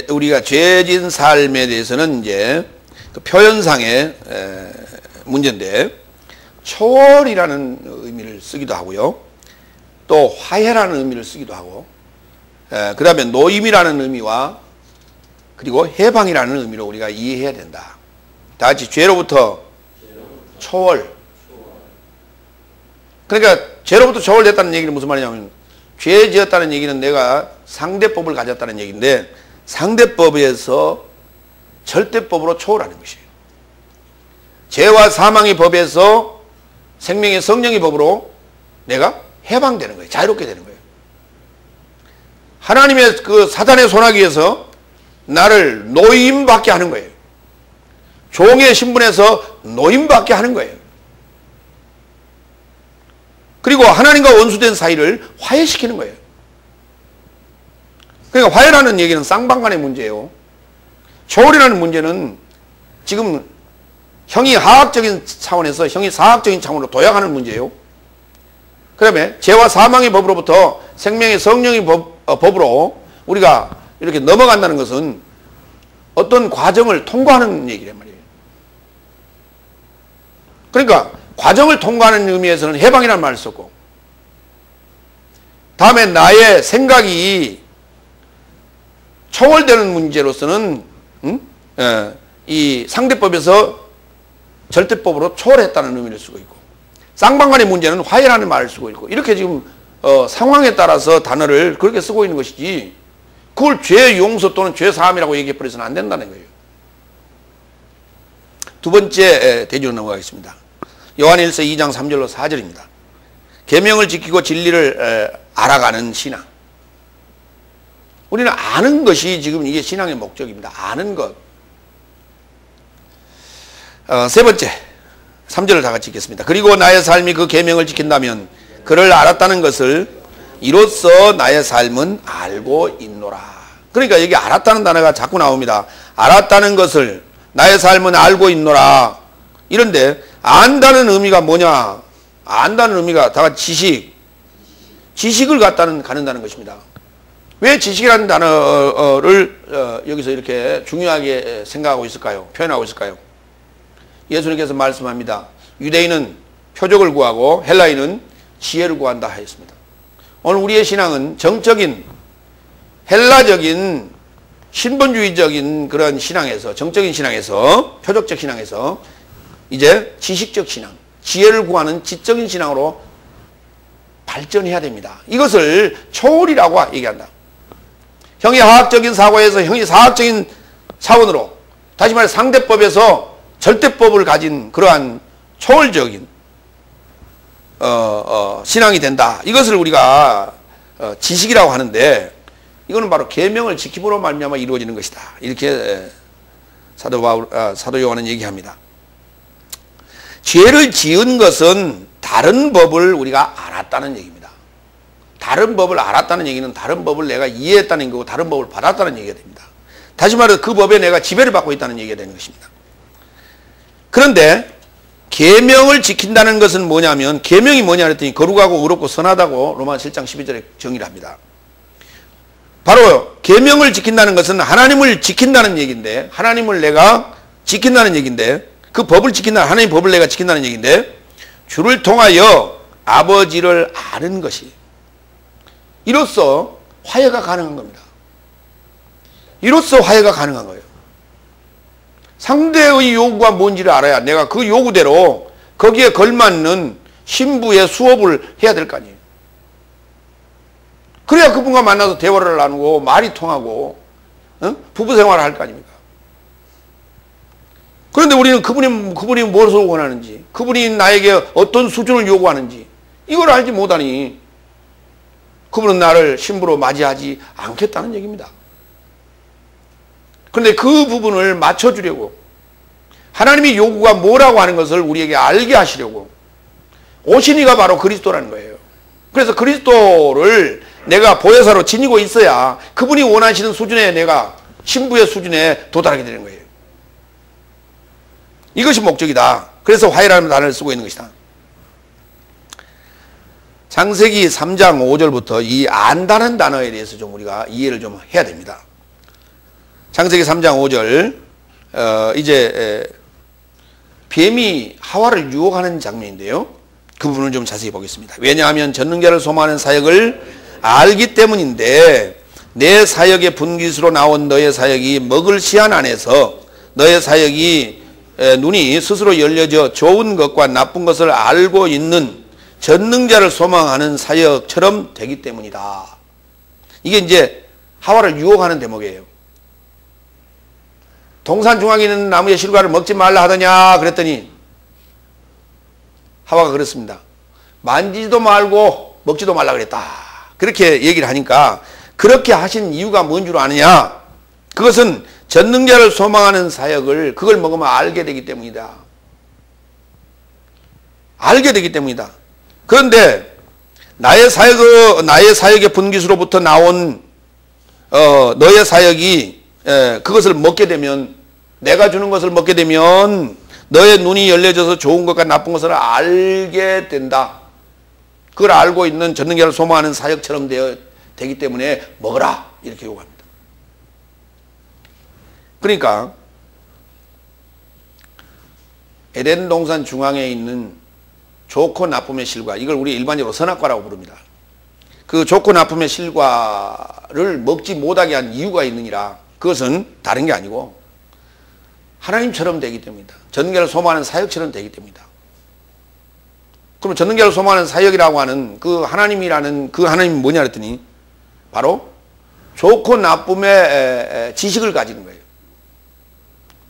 우리가 죄진 삶에 대해서는 이제 그 표현상의 문제인데 초월이라는 의미를 쓰기도 하고요. 또 화해라는 의미를 쓰기도 하고 그 다음에 노임이라는 의미와 그리고 해방이라는 의미로 우리가 이해해야 된다. 다 같이 죄로부터 초월. 그러니까 죄로부터 초월됐다는 얘기는 무슨 말이냐면 죄 지었다는 얘기는 내가 상대법을 가졌다는 얘기인데 상대법에서 절대법으로 초월하는 것이에요. 죄와 사망의 법에서 생명의 성령의 법으로 내가 해방되는 거예요. 자유롭게 되는 거예요. 하나님의 그 사단의 손아귀에서 나를 노임받게 하는 거예요. 종의 신분에서 노임받게 하는 거예요. 그리고 하나님과 원수된 사이를 화해시키는 거예요. 그러니까 화해라는 얘기는 쌍방간의 문제예요. 초월이라는 문제는 지금 형이 하학적인 차원에서 형이 사학적인 차원으로 도약하는 문제예요. 그다음에 죄와 사망의 법으로부터 생명의 성령의 법으로 우리가 이렇게 넘어간다는 것은 어떤 과정을 통과하는 얘기란 말이에요. 그러니까 과정을 통과하는 의미에서는 해방이라는 말을 썼고, 다음에 나의 생각이 초월되는 문제로서는 이 상대법에서 절대법으로 초월했다는 의미를 쓰고 있고, 쌍방간의 문제는 화해라는 말을 쓰고 있고, 이렇게 지금 상황에 따라서 단어를 그렇게 쓰고 있는 것이지, 그걸 죄 용서 또는 죄 사함이라고 얘기해버려서는 안 된다는 거예요. 두 번째 대지로 넘어가겠습니다. 요한일서 2장 3절로 4절입니다. 계명을 지키고 진리를 알아가는 신앙. 우리는 아는 것이 지금 이게 신앙의 목적입니다. 아는 것. 세 번째, 3절을 다 같이 읽겠습니다. 그리고 나의 삶이 그 계명을 지킨다면 그를 알았다는 것을 이로써 나의 삶은 알고 있노라. 그러니까 여기 알았다는 단어가 자꾸 나옵니다. 알았다는 것을 나의 삶은 알고 있노라. 이런데 안다는 의미가 뭐냐? 안다는 의미가 다 같이 지식을 갖는다는 것입니다. 왜 지식이라는 단어를 여기서 이렇게 중요하게 생각하고 있을까요? 표현하고 있을까요? 예수님께서 말씀합니다. 유대인은 표적을 구하고 헬라인은 지혜를 구한다 하였습니다. 오늘 우리의 신앙은 정적인 헬라적인 신본주의적인 그런 신앙에서, 정적인 신앙에서, 표적적 신앙에서 이제 지식적 신앙, 지혜를 구하는 지적인 신앙으로 발전해야 됩니다. 이것을 초월이라고 얘기한다. 형이 하학적인 사고에서 형이 사학적인 차원으로, 다시 말해 상대법에서 절대법을 가진 그러한 초월적인 신앙이 된다. 이것을 우리가 지식이라고 하는데, 이거는 바로 계명을 지킴으로 말미암아 이루어지는 것이다. 이렇게 사도 요한은 얘기합니다. 죄를 지은 것은 다른 법을 우리가 알았다는 얘기입니다. 다른 법을 알았다는 얘기는 다른 법을 내가 이해했다는 거고 다른 법을 받았다는 얘기가 됩니다. 다시 말해 그 법에 내가 지배를 받고 있다는 얘기가 되는 것입니다. 그런데 계명을 지킨다는 것은 뭐냐면, 계명이 뭐냐 그랬더니 거룩하고 의롭고 선하다고 로마서 7장 12절에 정의를 합니다. 바로 계명을 지킨다는 것은 하나님을 지킨다는 얘기인데, 하나님을 내가 지킨다는 얘기인데, 그 법을 지킨다, 하나님 법을 내가 지킨다는 얘기인데, 주를 통하여 아버지를 아는 것이, 이로써 화해가 가능한 겁니다. 이로써 화해가 가능한 거예요. 상대의 요구가 뭔지를 알아야 내가 그 요구대로 거기에 걸맞는 신부의 수업을 해야 될 거 아니에요. 그래야 그분과 만나서 대화를 나누고 말이 통하고 부부 생활을 할 거 아닙니까? 그런데 우리는 그분이 무엇을 원하는지, 그분이 나에게 어떤 수준을 요구하는지 이걸 알지 못하니 그분은 나를 신부로 맞이하지 않겠다는 얘기입니다. 그런데 그 부분을 맞춰주려고, 하나님의 요구가 뭐라고 하는 것을 우리에게 알게 하시려고 오신 이가 바로 그리스도라는 거예요. 그래서 그리스도를 내가 보혜사로 지니고 있어야 그분이 원하시는 수준에, 내가 신부의 수준에 도달하게 되는 거예요. 이것이 목적이다. 그래서 화해라는 단어를 쓰고 있는 것이다. 창세기 3장 5절부터 이 안다는 단어에 대해서 좀 우리가 이해를 좀 해야 됩니다. 창세기 3장 5절, 이제 뱀이 하와를 유혹하는 장면인데요. 그 부분을 좀 자세히 보겠습니다. 왜냐하면 전능자를 소망하는 사역을 알기 때문인데, 내 사역의 분깃으로 나온 너의 사역이 먹을 시한 안에서 너의 사역이 눈이 스스로 열려져 좋은 것과 나쁜 것을 알고 있는 전능자를 소망하는 사역처럼 되기 때문이다. 이게 이제 하와를 유혹하는 대목이에요. 동산 중앙에 있는 나무의 실과를 먹지 말라 하더냐 그랬더니 하와가 그렇습니다. 만지지도 말고 먹지도 말라 그랬다. 그렇게 얘기를 하니까, 그렇게 하신 이유가 뭔 줄 아느냐? 그것은 전능자를 소망하는 사역을 그걸 먹으면 알게 되기 때문이다. 알게 되기 때문이다. 그런데 나의 사역의 분깃으로부터 나온 너의 사역이 그것을 먹게 되면, 내가 주는 것을 먹게 되면 너의 눈이 열려져서 좋은 것과 나쁜 것을 알게 된다. 그걸 알고 있는 전능자를 소망하는 사역처럼 되기 때문에 먹어라, 이렇게 요구합니다. 그러니까 에덴 동산 중앙에 있는 좋고 나쁨의 실과, 이걸 우리 일반적으로 선악과라고 부릅니다. 그 좋고 나쁨의 실과를 먹지 못하게 한 이유가 있느니라. 그것은 다른 게 아니고 하나님처럼 되기 때문이다. 전능자를 소망하는 사역처럼 되기 때문이다. 그럼 전능자를 소망하는 사역이라고 하는 그 하나님이라는 그 하나님이 뭐냐 그랬더니 바로 좋고 나쁨의 지식을 가지는 거예요.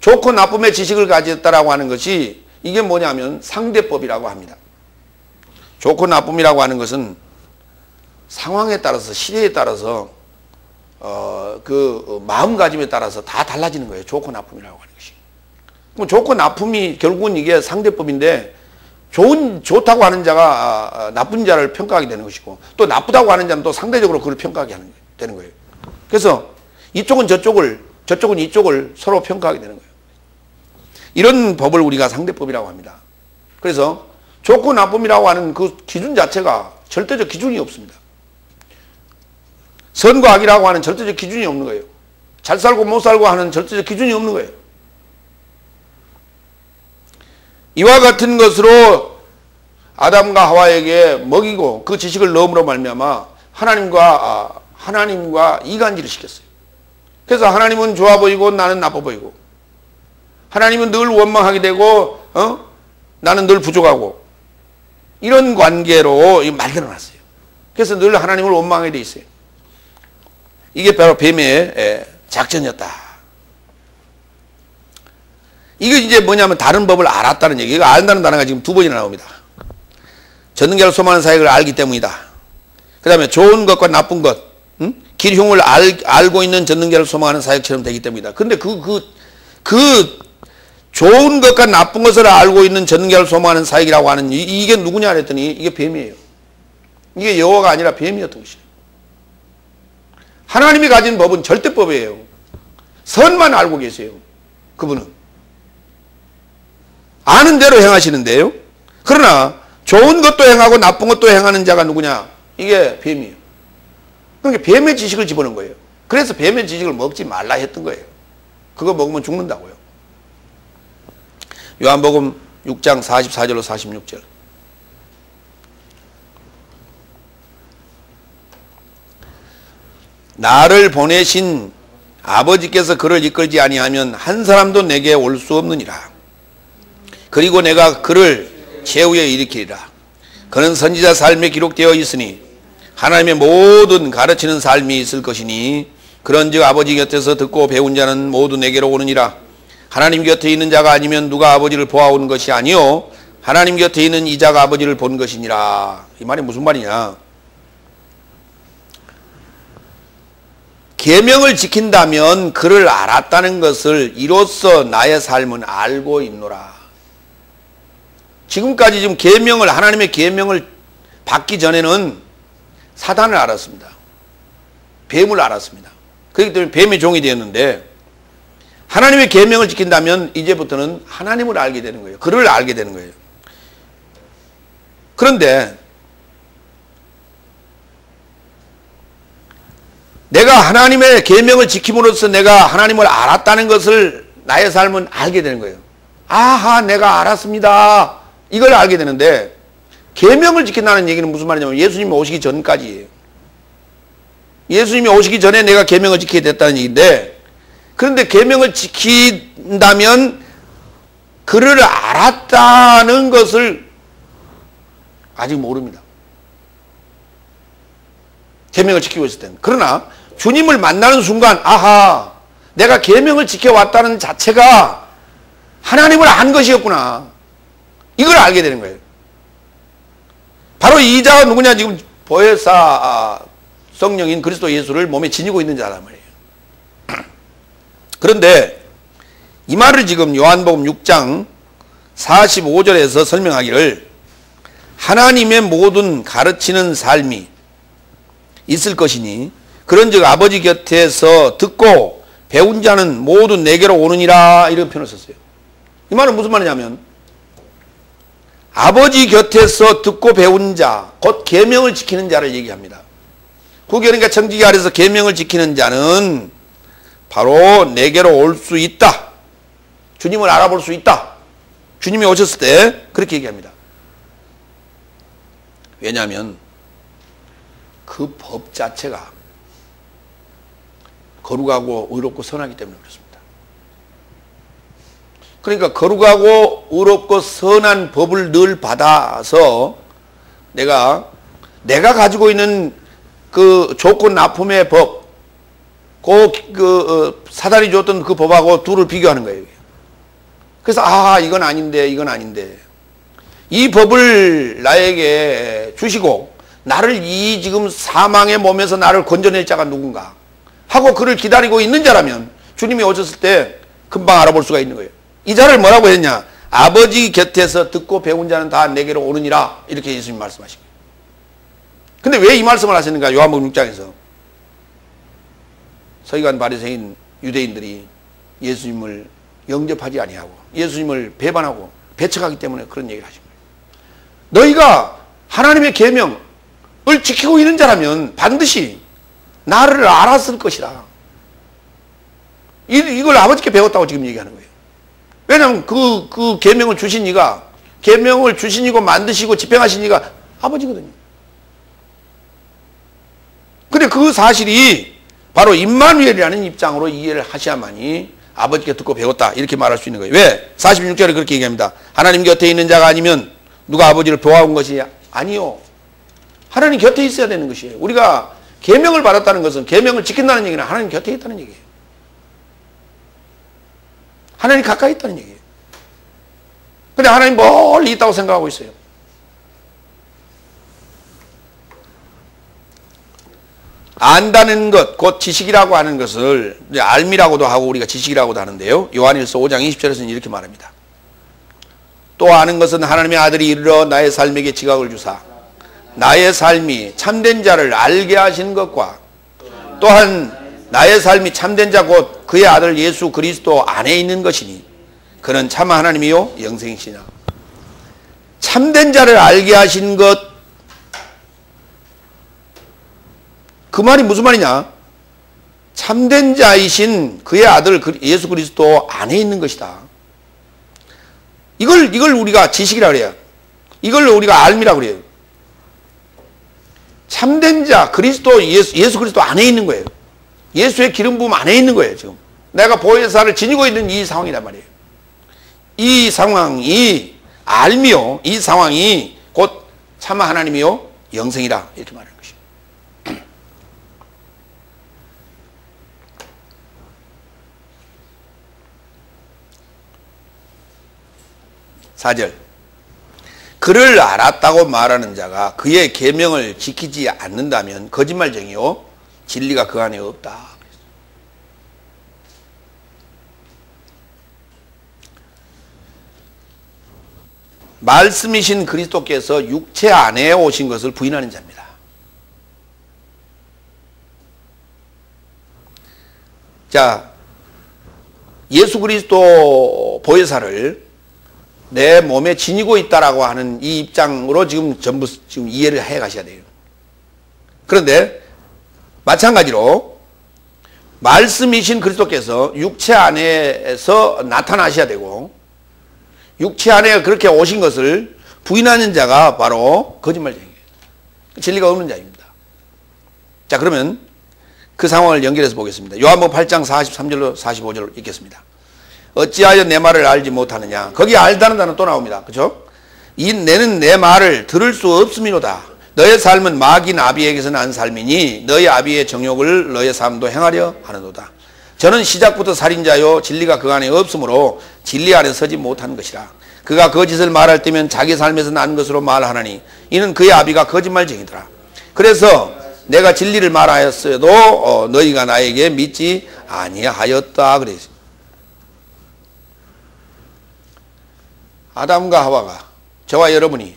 좋고 나쁨의 지식을 가졌다라고 하는 것이 이게 뭐냐면 상대법이라고 합니다. 좋고 나쁨이라고 하는 것은 상황에 따라서, 시대에 따라서 그 마음가짐에 따라서 다 달라지는 거예요. 좋고 나쁨이라고 하는 것이. 그럼 좋고 나쁨이 결국은 이게 상대법인데, 좋다고 하는 자가 나쁜 자를 평가하게 되는 것이고, 또 나쁘다고 하는 자는 또 상대적으로 그걸 평가하게 되는 거예요. 그래서 이쪽은 저쪽을, 저쪽은 이쪽을 서로 평가하게 되는 거예요. 이런 법을 우리가 상대법이라고 합니다. 그래서 좋고 나쁨이라고 하는 그 기준 자체가 절대적 기준이 없습니다. 선과 악이라고 하는 절대적 기준이 없는 거예요. 잘 살고 못 살고 하는 절대적 기준이 없는 거예요. 이와 같은 것으로 아담과 하와에게 먹이고 그 지식을 넣음으로 말미암아 하나님과 이간질을 시켰어요. 그래서 하나님은 좋아 보이고 나는 나빠 보이고, 하나님은 늘 원망하게 되고 나는 늘 부족하고, 이런 관계로 만들어놨어요. 그래서 늘 하나님을 원망하게 돼 있어요. 이게 바로 뱀의 작전이었다. 이게 이제 뭐냐면 다른 법을 알았다는 얘기예요. 이거 안다는 단어가 지금 두 번이나 나옵니다. 전능자를 소망하는 사역을 알기 때문이다. 그 다음에 좋은 것과 나쁜 것, 길흉을 알고 있는 전능자를 소망하는 사역처럼 되기 때문이다. 근데 그 좋은 것과 나쁜 것을 알고 있는 전능자를 소망하는 사역이라고 하는 이게 누구냐 그랬더니 이게 뱀이에요. 이게 여호와가 아니라 뱀이었던 것이에요. 하나님이 가진 법은 절대법이에요. 선만 알고 계세요. 그분은 아는 대로 행하시는데요. 그러나 좋은 것도 행하고 나쁜 것도 행하는 자가 누구냐? 이게 뱀이에요. 그러니까 뱀의 지식을 집어넣은 거예요. 그래서 뱀의 지식을 먹지 말라 했던 거예요. 그거 먹으면 죽는다고요. 요한복음 6장 44절로 46절. 나를 보내신 아버지께서 그를 이끌지 아니하면 한 사람도 내게 올 수 없느니라. 그리고 내가 그를 최후에 일으키리라. 그는 선지자 삶에 기록되어 있으니 하나님의 모든 가르치는 삶이 있을 것이니 그런즉 아버지 곁에서 듣고 배운 자는 모두 내게로 오느니라. 하나님 곁에 있는 자가 아니면 누가 아버지를 보아온 것이 아니요 하나님 곁에 있는 이 자가 아버지를 본 것이니라. 이 말이 무슨 말이냐? 계명을 지킨다면 그를 알았다는 것을 이로써 나의 삶은 알고 있노라. 지금까지 지금 하나님의 계명을 받기 전에는 사단을 알았습니다. 뱀을 알았습니다. 그렇기 때문에 뱀의 종이 되었는데, 하나님의 계명을 지킨다면 이제부터는 하나님을 알게 되는 거예요. 그를 알게 되는 거예요. 그런데 내가 하나님의 계명을 지킴으로써 내가 하나님을 알았다는 것을 나의 삶은 알게 되는 거예요. 아하, 내가 알았습니다. 이걸 알게 되는데, 계명을 지킨다는 얘기는 무슨 말이냐면 예수님이 오시기 전까지예요. 예수님이 오시기 전에 내가 계명을 지키게 됐다는 얘기인데, 그런데 계명을 지킨다면 그를 알았다는 것을 아직 모릅니다. 계명을 지키고 있을 때는. 그러나 주님을 만나는 순간, 아하, 내가 계명을 지켜왔다는 자체가 하나님을 안 것이었구나. 이걸 알게 되는 거예요. 바로 이 자가 누구냐? 지금 보혜사 성령인 그리스도 예수를 몸에 지니고 있는 자란 말이에요. 그런데 이 말을 지금 요한복음 6장 45절에서 설명하기를 하나님의 모든 가르치는 삶이 있을 것이니 그런즉 아버지 곁에서 듣고 배운 자는 모두 내게로 오느니라, 이런 표현을 썼어요. 이 말은 무슨 말이냐면 아버지 곁에서 듣고 배운 자, 곧 계명을 지키는 자를 얘기합니다. 그러니까 청지기 아래서 계명을 지키는 자는 바로 내게로 올 수 있다. 주님을 알아볼 수 있다. 주님이 오셨을 때 그렇게 얘기합니다. 왜냐하면 그 법 자체가 거룩하고 의롭고 선하기 때문에 그렇습니다. 그러니까 거룩하고 의롭고 선한 법을 늘 받아서 내가 가지고 있는 그 조건 납품의 법, 사단이 줬던 그 법하고 둘을 비교하는 거예요. 그래서 이건 아닌데, 이건 아닌데. 이 법을 나에게 주시고 나를 이 지금 사망의 몸에서 나를 건져낼 자가 누군가 하고 그를 기다리고 있는 자라면 주님이 오셨을 때 금방 알아볼 수가 있는 거예요. 이 자를 뭐라고 했냐? 아버지 곁에서 듣고 배운 자는 다 내게로 오느니라, 이렇게 예수님 말씀하신 거예요. 근데 왜 이 말씀을 하시는가? 요한복음 6장에서 서기관 바리새인 유대인들이 예수님을 영접하지 아니하고 예수님을 배반하고 배척하기 때문에 그런 얘기를 하신 거예요. 너희가 하나님의 계명을 지키고 있는 자라면 반드시 나를 알았을 것이라. 이걸 아버지께 배웠다고 지금 얘기하는 거예요. 왜냐하면 그 계명을 주신 이가, 계명을 주신 이고 만드시고 집행하신 이가 아버지거든요. 근데 그 사실이 바로 임마누엘이라는 입장으로 이해를 하셔야만이 아버지께 듣고 배웠다, 이렇게 말할 수 있는 거예요. 왜? 46절에 그렇게 얘기합니다. 하나님 곁에 있는 자가 아니면 누가 아버지를 보아온 것이 아니요. 하나님 곁에 있어야 되는 것이에요. 우리가 계명을 받았다는 것은, 계명을 지킨다는 얘기는 하나님 곁에 있다는 얘기예요. 하나님 가까이 있다는 얘기예요. 근데 하나님 멀리 있다고 생각하고 있어요. 안다는 것, 곧 지식이라고 하는 것을 알미라고도 하고 우리가 지식이라고도 하는데요. 요한일서 5장 20절에서는 이렇게 말합니다. 또 아는 것은 하나님의 아들이 이르러 나의 삶에게 지각을 주사 나의 삶이 참된 자를 알게 하시는 것과 또한 나의 삶이 참된 자 곧 그의 아들 예수 그리스도 안에 있는 것이니 그는 참 하나님이요 영생이시냐. 참된 자를 알게 하신 것, 그 말이 무슨 말이냐? 참된 자이신 그의 아들 예수 그리스도 안에 있는 것이다. 이걸 우리가 지식이라고 그래요. 이걸 우리가 알미라고 그래요. 참된 자 그리스도 예수 그리스도 안에 있는 거예요. 예수의 기름 부음 안에 있는 거예요. 지금 내가 보혜사를 지니고 있는 이 상황이란 말이에요. 이 상황이 알미요, 이 상황이 곧 참 하나님이요 영생이라, 이렇게 말하는 것이에요. 4절. 그를 알았다고 말하는 자가 그의 계명을 지키지 않는다면 거짓말쟁이요 진리가 그 안에 없다. 말씀이신 그리스도께서 육체 안에 오신 것을 부인하는 자입니다. 자, 예수 그리스도 보혜사를 내 몸에 지니고 있다라고 하는 이 입장으로 전부 이해를 해 가셔야 돼요. 그런데 마찬가지로 말씀이신 그리스도께서 육체 안에서 나타나셔야 되고 육체 안에 그렇게 오신 것을 부인하는 자가 바로 거짓말쟁이에요. 진리가 없는 자입니다. 자, 그러면 그 상황을 연결해서 보겠습니다. 요한복음 8장 43절로 45절로 읽겠습니다. 어찌하여 내 말을 알지 못하느냐. 거기 알다는 단어 또 나옵니다. 그렇죠? 내는 내 말을 들을 수 없음이로다. 너의 삶은 마귀 아비에게서 난 삶이니 너희 아비의 정욕을 너의 삶도 행하려 하는도다. 저는 시작부터 살인자요 진리가 그 안에 없으므로 진리 안에 서지 못한 것이라. 그가 거짓을 말할 때면 자기 삶에서 난 것으로 말하나니 이는 그의 아비가 거짓말쟁이더라. 그래서 내가 진리를 말하였어도 너희가 나에게 믿지 아니하였다 그랬어요. 아담과 하와가, 저와 여러분이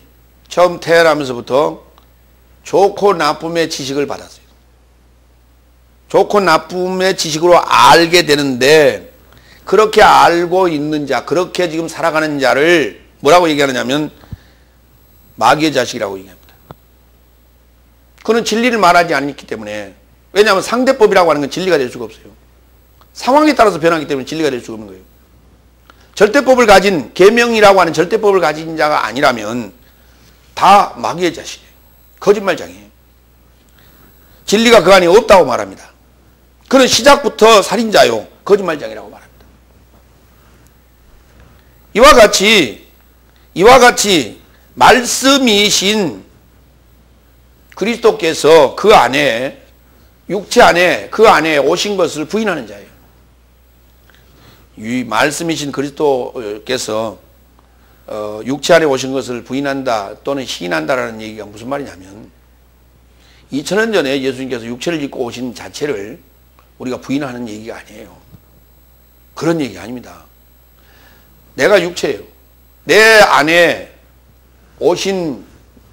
처음 태어나면서부터 좋고 나쁨의 지식을 받았어요. 좋고 나쁨의 지식으로 알게 되는데, 그렇게 알고 있는 자, 그렇게 지금 살아가는 자를 뭐라고 얘기하느냐면 마귀의 자식이라고 얘기합니다. 그는 진리를 말하지 않기 때문에, 왜냐하면 상대법이라고 하는 건 진리가 될 수가 없어요. 상황에 따라서 변하기 때문에 진리가 될 수가 없는 거예요. 절대법을 가진, 계명이라고 하는 절대법을 가진 자가 아니라면 다 마귀의 자식이에요. 거짓말장이에요. 진리가 그 안에 없다고 말합니다. 그는 시작부터 살인자요, 거짓말장이라고 말합니다. 이와 같이 말씀이신 그리스도께서 그 안에, 육체 안에, 그 안에 오신 것을 부인하는 자예요. 이 말씀이신 그리스도께서 육체 안에 오신 것을 부인한다 또는 시인한다라는 얘기가 무슨 말이냐면, 2000년 전에 예수님께서 육체를 입고 오신 자체를 우리가 부인하는 얘기가 아니에요. 그런 얘기 아닙니다. 내가 육체예요. 내 안에 오신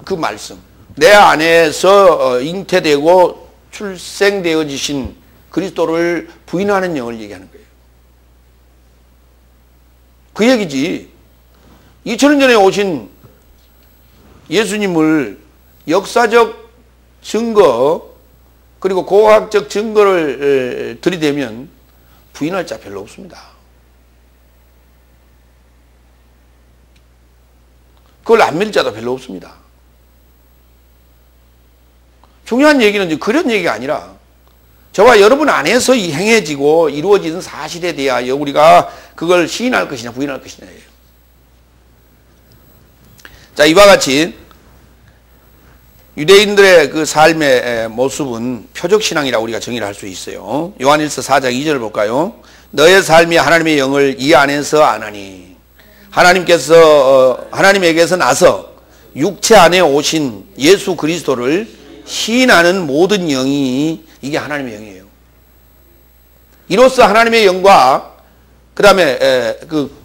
그 말씀, 내 안에서 잉태되고 출생되어지신 그리스도를 부인하는 영을 얘기하는 거예요. 그 얘기지. 2000년 전에 오신 예수님을 역사적 증거 그리고 고학적 증거를 들이대면 부인할 자 별로 없습니다. 그걸 안 믿을 자도 별로 없습니다. 중요한 얘기는 그런 얘기가 아니라 저와 여러분 안에서 행해지고 이루어지는 사실에 대하여 우리가 그걸 시인할 것이냐 부인할 것이냐예요. 자, 이와 같이 유대인들의 그 삶의 모습은 표적신앙이라고 우리가 정의를 할 수 있어요. 요한일서 4장 2절을 볼까요? 너의 삶이 하나님의 영을 이 안에서 아나니, 하나님에게서 나서 육체 안에 오신 예수 그리스도를 시인하는 모든 영이, 이게 하나님의 영이에요. 이로써 하나님의 영과 그 다음에 그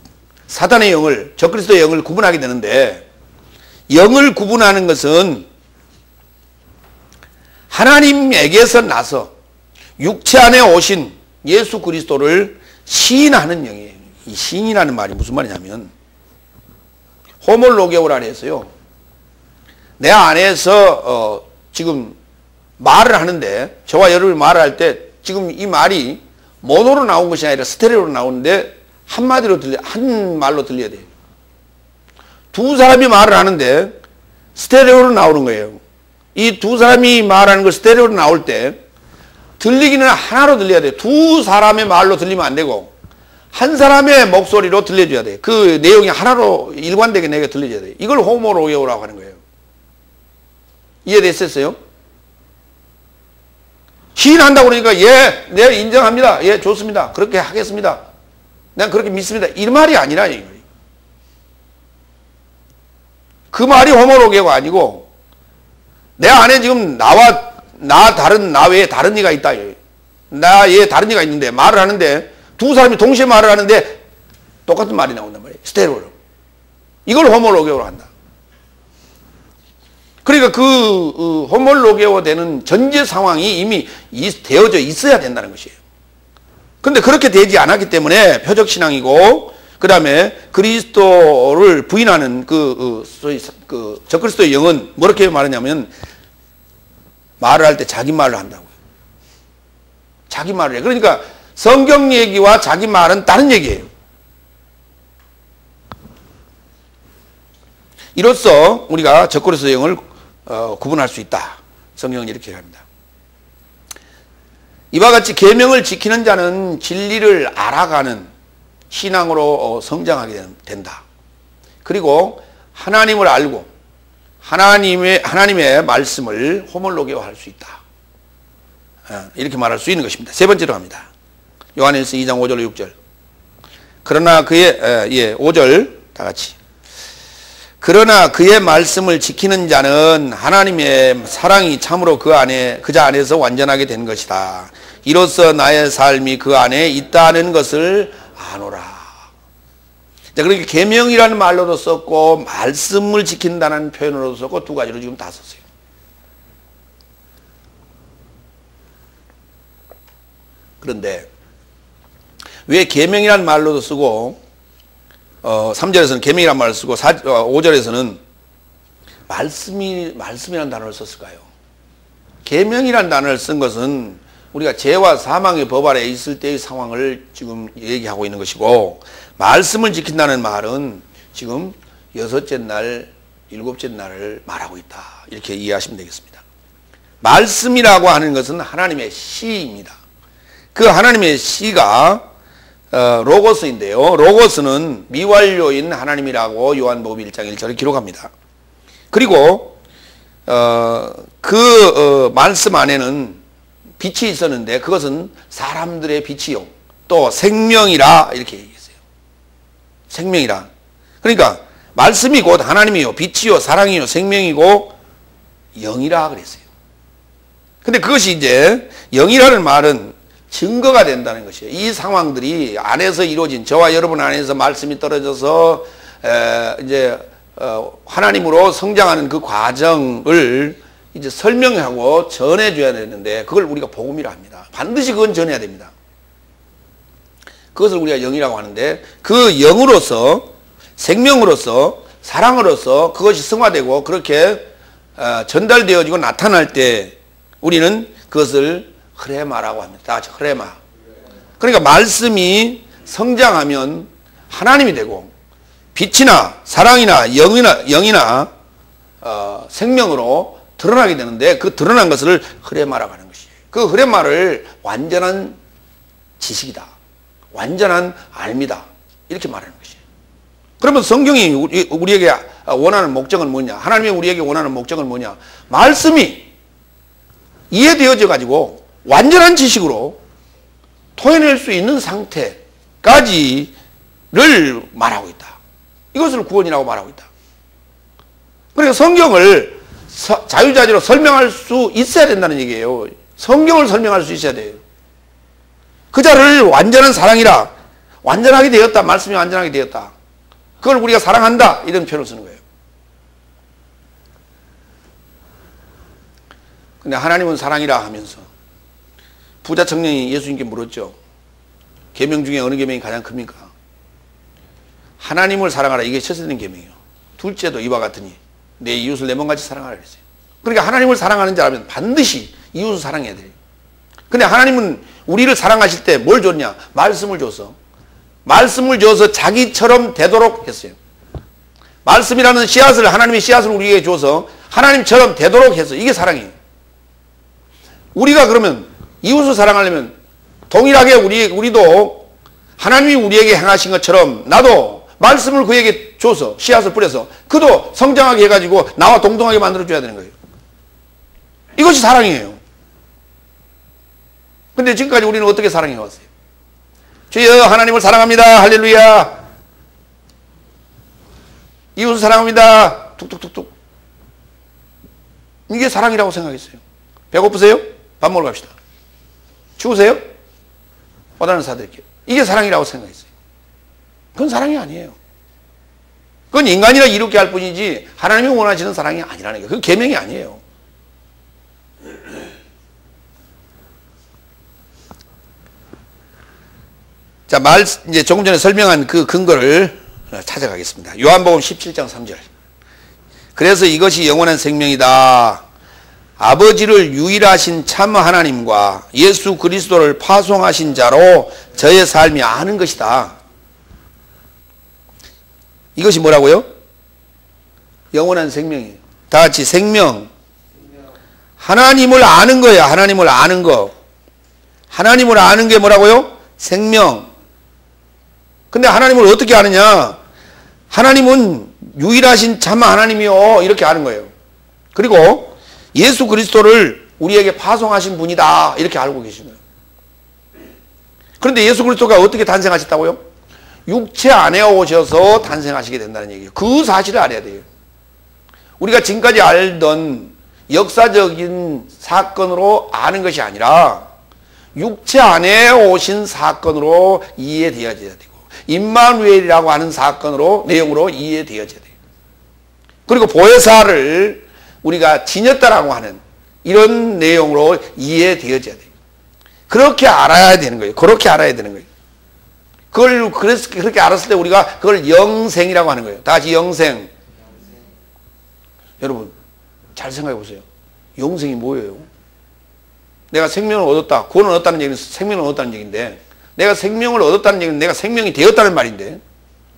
사단의 영을, 적그리스도의 영을 구분하게 되는데, 영을 구분하는 것은 하나님에게서 나서 육체 안에 오신 예수 그리스도를 시인하는 영이에요. 이 시인이라는 말이 무슨 말이냐면, 호몰로게오라 해서요, 내 안에서 지금 말을 하는데, 저와 여러분이 말을 할 때 지금 이 말이 모노로 나온 것이 아니라 스테레오로 나오는데 한 말로 들려야 돼요. 두 사람이 말을 하는데 스테레오로 나오는 거예요. 이 두 사람이 말하는 걸 스테레오로 나올 때 들리기는 하나로 들려야 돼요. 두 사람의 말로 들리면 안 되고 한 사람의 목소리로 들려줘야 돼요. 그 내용이 하나로 일관되게 내게 들려줘야 돼요. 이걸 호모로게오라고 하는 거예요. 이해됐었어요? 시인한다고 그러니까 예, 내가 인정합니다. 예, 좋습니다. 그렇게 하겠습니다. 내가 그렇게 믿습니다. 이 말이 아니라 이거예요. 그 말이 호모로게오가 아니고, 내 안에 지금 나 외에 다른 이가 있다. 나 외에 다른 이가 있는데 말을 하는데 두 사람이 동시에 말을 하는데 똑같은 말이 나온단 말이에요. 스테레오로. 이걸 호모로게오로 한다. 그러니까 그 호몰로게오 되는 전제 상황이 이미 되어져 있어야 된다는 것이에요. 근데 그렇게 되지 않았기 때문에 표적신앙이고, 그 다음에 그리스도를 부인하는 소위 적그리스도의 영은 뭐렇게 말하냐면, 말을 할 때 자기 말을 한다고요. 자기 말을 해. 그러니까 성경 얘기와 자기 말은 다른 얘기예요. 이로써 우리가 적그리스도의 영을 구분할 수 있다. 성경은 이렇게 합니다. 이와 같이 계명을 지키는 자는 진리를 알아가는 신앙으로 성장하게 된다. 그리고 하나님을 알고 하나님의 말씀을 호몰로게오 할 수 있다. 이렇게 말할 수 있는 것입니다. 세 번째로 합니다. 요한일서 2장 5절 6절. 그러나 그의 5절 다 같이. 그러나 그의 말씀을 지키는 자는 하나님의 사랑이 참으로 그자 안에서 완전하게 된 것이다. 이로써 나의 삶이 그 안에 있다는 것을 아노라. 자, 그렇게 계명이라는 말로도 썼고 말씀을 지킨다는 표현으로도 썼고 두 가지로 지금 다 썼어요. 그런데 왜 계명이라는 말로도 쓰고 3절에서는 계명이라는 말을 쓰고 5절에서는 말씀이라는 단어를 썼을까요? 계명이라는 단어를 쓴 것은 우리가 죄와 사망의 법 아래 있을 때의 상황을 지금 얘기하고 있는 것이고, 말씀을 지킨다는 말은 지금 6째 날, 7째 날을 말하고 있다. 이렇게 이해하시면 되겠습니다. 말씀이라고 하는 것은 하나님의 시입니다. 그 하나님의 시가 로고스인데요. 로고스는 미완료인 하나님이라고 요한복음 1장 1절에 기록합니다. 그리고 말씀 안에는 빛이 있었는데 그것은 사람들의 빛이요 또 생명이라 이렇게 얘기했어요. 생명이라. 그러니까 말씀이 곧 하나님이요 빛이요 사랑이요 생명이고 영이라 그랬어요. 근데 그것이 이제 영이라는 말은 증거가 된다는 것이에요. 이 상황들이 안에서 이루어진, 저와 여러분 안에서 말씀이 떨어져서 이제 하나님으로 성장하는 그 과정을 이제 설명하고 전해줘야 되는데 그걸 우리가 복음이라 합니다. 반드시 그건 전해야 됩니다. 그것을 우리가 영이라고 하는데 그 영으로서 생명으로서 사랑으로서 그것이 승화되고 그렇게 전달되어지고 나타날 때 우리는 그것을 흐레마라고 합니다. 다 같이 흐레마. 그러니까 말씀이 성장하면 하나님이 되고 빛이나 사랑이나 영이나 생명으로 드러나게 되는데 그 드러난 것을 흐레마라고 하는 것이에요. 그 흐레마를 완전한 지식이다. 완전한 알미다. 이렇게 말하는 것이에요. 그러면 성경이 우리에게 원하는 목적은 뭐냐? 하나님이 우리에게 원하는 목적은 뭐냐? 말씀이 이해되어져 가지고 완전한 지식으로 토해낼 수 있는 상태까지를 말하고 있다. 이것을 구원이라고 말하고 있다. 그러니까 성경을 자유자재로 설명할 수 있어야 된다는 얘기예요. 성경을 설명할 수 있어야 돼요. 그 자를 완전한 사랑이라, 완전하게 되었다. 말씀이 완전하게 되었다. 그걸 우리가 사랑한다. 이런 표현을 쓰는 거예요. 근데 하나님은 사랑이라 하면서 부자 청년이 예수님께 물었죠. 계명 중에 어느 계명이 가장 큽니까? 하나님을 사랑하라. 이게 첫째는 계명이에요. 둘째도 이와 같으니 내 이웃을 내 몸같이 사랑하라 그랬어요. 그러니까 하나님을 사랑하는 자라면 반드시 이웃을 사랑해야 돼요. 근데 하나님은 우리를 사랑하실 때 뭘 줬냐? 말씀을 줘서 자기처럼 되도록 했어요. 말씀이라는 씨앗을, 하나님의 씨앗을 우리에게 줘서 하나님처럼 되도록 해서 이게 사랑이에요. 우리가 그러면 이웃을 사랑하려면 동일하게 우리도 하나님이 우리에게 행하신 것처럼 나도 말씀을 그에게 줘서 씨앗을 뿌려서 그도 성장하게 해가지고 나와 동등하게 만들어줘야 되는 거예요. 이것이 사랑이에요. 근데 지금까지 우리는 어떻게 사랑해왔어요? 주여 하나님을 사랑합니다. 할렐루야. 이웃을 사랑합니다. 툭툭툭툭. 이게 사랑이라고 생각했어요. 배고프세요? 밥 먹으러 갑시다. 추우세요? 와다는 사드릴게요. 이게 사랑이라고 생각했어요. 그건 사랑이 아니에요. 그건 인간이라 이롭게 할 뿐이지 하나님이 원하시는 사랑이 아니라는 거예요. 그건 계명이 아니에요. 자, 이제 조금 전에 설명한 그 근거를 찾아가겠습니다. 요한복음 17장 3절. 그래서 이것이 영원한 생명이다. 아버지를 유일하신 참 하나님과 예수 그리스도를 파송하신 자로 저의 삶이 아는 것이다. 이것이 뭐라고요? 영원한 생명이에요. 다 같이 생명. 하나님을 아는 거야. 하나님을 아는 거. 하나님을 아는 게 뭐라고요? 생명. 근데 하나님을 어떻게 아느냐? 하나님은 유일하신 참 하나님이요. 이렇게 아는 거예요. 그리고 예수 그리스도를 우리에게 파송하신 분이다. 이렇게 알고 계신 거예요. 그런데 예수 그리스도가 어떻게 탄생하셨다고요? 육체 안에 오셔서 탄생하시게 된다는 얘기예요. 그 사실을 알아야 돼요. 우리가 지금까지 알던 역사적인 사건으로 아는 것이 아니라 육체 안에 오신 사건으로 이해되어야 되고 임마누엘이라고 하는 사건으로 내용으로 이해되어져야 돼요. 그리고 보혜사를 우리가 지녔다라고 하는 이런 내용으로 이해되어져야 돼요. 그렇게 알아야 되는 거예요. 그렇게 알아야 되는 거예요. 그렇게 알았을 때 우리가 그걸 영생이라고 하는 거예요. 다 같이 영생. 여러분 잘 생각해 보세요. 영생이 뭐예요? 내가 생명을 얻었다. 구원을 얻었다는 얘기는 생명을 얻었다는 얘기인데, 내가 생명을 얻었다는 얘기는 내가 생명이 되었다는 말인데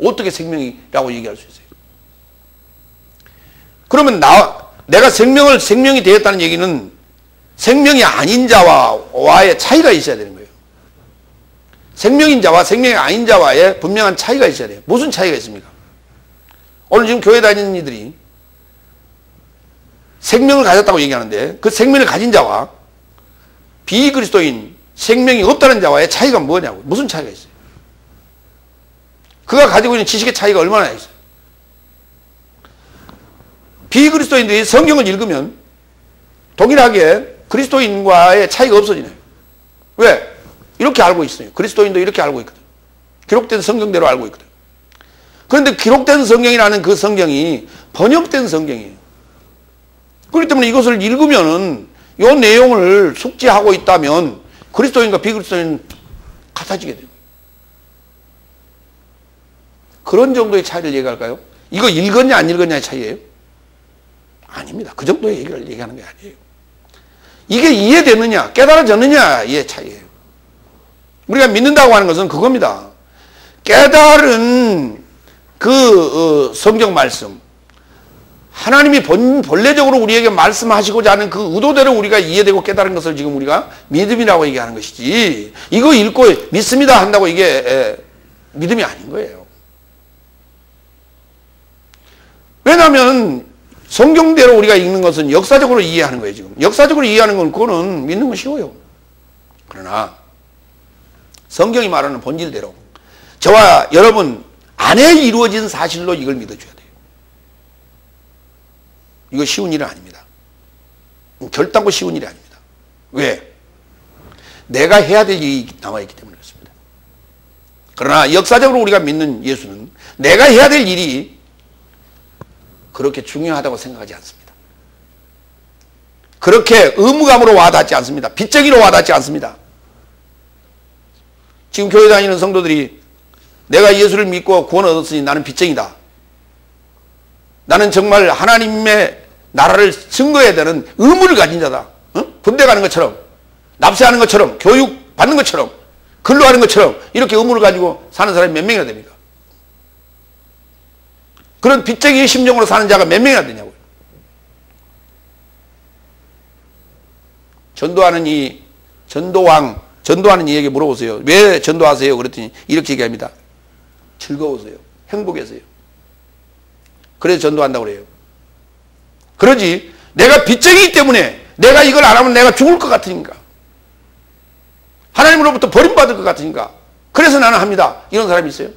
어떻게 생명이라고 얘기할 수 있어요? 그러면 내가 생명이 되었다는 얘기는 생명이 아닌 자와의 차이가 있어야 되는 거예요. 생명인 자와 생명이 아닌 자와의 분명한 차이가 있어야 돼요. 무슨 차이가 있습니까? 오늘 지금 교회 다니는 이들이 생명을 가졌다고 얘기하는데 그 생명을 가진 자와 비그리스도인 생명이 없다는 자와의 차이가 뭐냐고. 무슨 차이가 있어요? 그가 가지고 있는 지식의 차이가 얼마나 있어요? 비그리스도인들이 성경을 읽으면 동일하게 그리스도인과의 차이가 없어지네요. 왜? 이렇게 알고 있어요. 그리스도인도 이렇게 알고 있거든. 기록된 성경대로 알고 있거든. 그런데 기록된 성경이라는 그 성경이 번역된 성경이에요. 그렇기 때문에 이것을 읽으면은 이 내용을 숙지하고 있다면 그리스도인과 비그리스도인 같아지게 돼요. 그런 정도의 차이를 얘기할까요? 이거 읽었냐 안 읽었냐의 차이예요? 아닙니다. 그 정도의 얘기를 얘기하는 게 아니에요. 이게 이해되느냐 깨달아졌느냐의 차이예요. 우리가 믿는다고 하는 것은 그겁니다. 깨달은 그 성경 말씀, 하나님이 본래적으로 우리에게 말씀하시고자 하는 그 의도대로 우리가 이해되고 깨달은 것을 지금 우리가 믿음이라고 얘기하는 것이지, 이거 읽고 믿습니다 한다고 이게 믿음이 아닌 거예요. 왜냐하면 성경대로 우리가 읽는 것은 역사적으로 이해하는 거예요. 지금 역사적으로 이해하는 건 그거는 믿는 건 쉬워요. 그러나 성경이 말하는 본질대로 저와 여러분 안에 이루어진 사실로 이걸 믿어줘야 돼요. 이거 쉬운 일은 아닙니다. 결단코 쉬운 일이 아닙니다. 왜? 내가 해야 될 일이 남아있기 때문에 그렇습니다. 그러나 역사적으로 우리가 믿는 예수는 내가 해야 될 일이 그렇게 중요하다고 생각하지 않습니다. 그렇게 의무감으로 와닿지 않습니다. 빚쟁이로 와닿지 않습니다. 지금 교회 다니는 성도들이 내가 예수를 믿고 구원 얻었으니 나는 빚쟁이다. 나는 정말 하나님의 나라를 증거해야 되는 의무를 가진 자다. 군대 가는 것처럼, 납세하는 것처럼, 교육 받는 것처럼, 근로하는 것처럼 이렇게 의무를 가지고 사는 사람이 몇 명이나 됩니까? 그런 빚쟁이의 심정으로 사는 자가 몇 명이나 되냐고요. 전도하는 이에게 물어보세요. 왜 전도하세요? 그랬더니 이렇게 얘기합니다. 즐거우세요. 행복해서요. 그래서 전도한다고 그래요. 그러지 내가 빚쟁이기 때문에 내가 이걸 안 하면 내가 죽을 것 같으니까, 하나님으로부터 버림받을 것 같으니까 그래서 나는 합니다. 이런 사람이 있어요?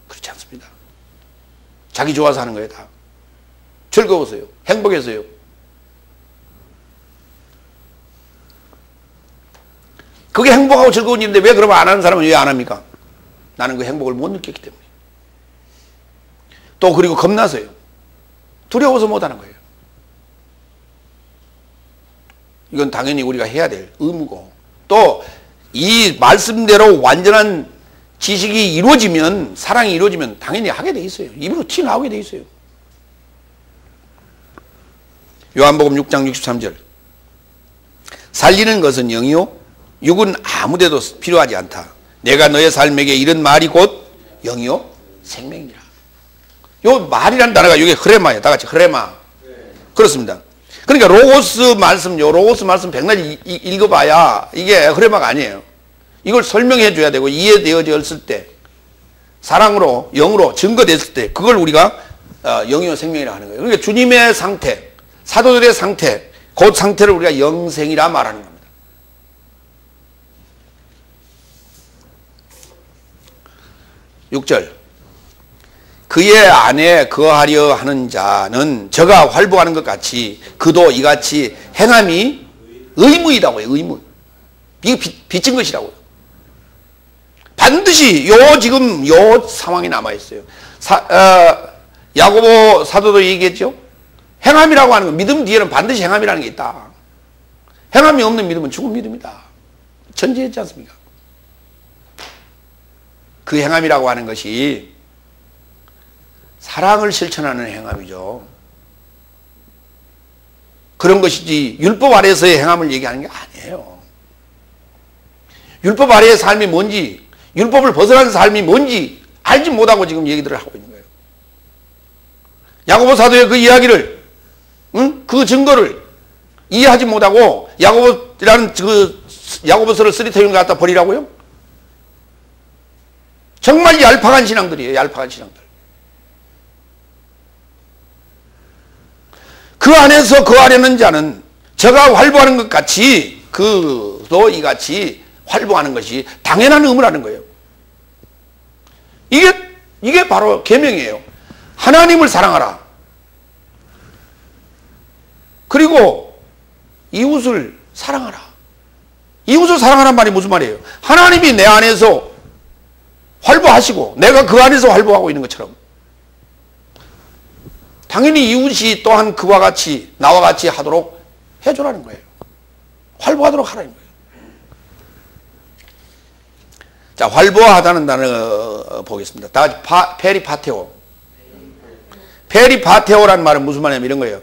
그렇지 않습니다. 자기 좋아서 하는 거예요. 다 즐거워서요. 행복해서요. 그게 행복하고 즐거운 일인데 왜 그러면 안 하는 사람은 왜 안 합니까? 나는 그 행복을 못 느꼈기 때문에. 또 그리고 겁나서요. 두려워서 못 하는 거예요. 이건 당연히 우리가 해야 될 의무고, 또 이 말씀대로 완전한 지식이 이루어지면, 사랑이 이루어지면 당연히 하게 돼 있어요. 입으로 튀어나오게 돼 있어요. 요한복음 6장 63절. 살리는 것은 영이요 육은 아무데도 필요하지 않다. 내가 너의 삶에게 이런 말이 곧 영이요 생명이라. 요 말이라는 단어가 이게 흐레마예요. 다 같이 흐레마. 그렇습니다. 그러니까 로고스 말씀 백날 읽어봐야 이게 흐레마가 아니에요. 이걸 설명해 줘야 되고 이해되어졌을 때, 사랑으로 영으로 증거됐을 때 그걸 우리가 영이요 생명이라 하는 거예요. 그러니까 주님의 상태, 사도들의 상태, 그 상태를 우리가 영생이라 말하는 겁니다. 6절. 그의 안에 거하려 하는 자는 저가 활보하는 것 같이 그도 이같이 행함이 의무이라고요. 의무. 이게 빚진 것이라고요. 반드시 지금 상황이 남아있어요. 야고보 사도도 얘기했죠. 행함이라고 하는 거, 믿음 뒤에는 반드시 행함이라는 게 있다. 행함이 없는 믿음은 죽은 믿음이다. 전제했지 않습니까? 그 행함이라고 하는 것이 사랑을 실천하는 행함이죠. 그런 것이지 율법 아래에서의 행함을 얘기하는 게 아니에요. 율법 아래의 삶이 뭔지, 율법을 벗어난 삶이 뭔지 알지 못하고 지금 얘기들을 하고 있는 거예요. 야고보 사도의 그 이야기를, 그 증거를 이해하지 못하고 야고보라는 그 야고보서를 쓰리터윤 갖다 버리라고요? 정말 얄팍한 신앙들이에요. 얄팍한 신앙들. 그 안에서 거하려는 자는 저가 활보하는 것 같이 그도 이같이 활보하는 것이 당연한 의무라는 거예요. 이게 바로 계명이에요. 하나님을 사랑하라. 그리고 이웃을 사랑하라. 이웃을 사랑하라는 말이 무슨 말이에요? 하나님이 내 안에서 활보하시고 내가 그 안에서 활보하고 있는 것처럼 당연히 이웃이 또한 그와 같이 나와 같이 하도록 해주라는 거예요. 활보하도록 하라는 거예요. 자, 활보하다는 단어 보겠습니다. 다 같이 페리파테오. 페리파테오라는 말은 무슨 말이냐면 이런 거예요.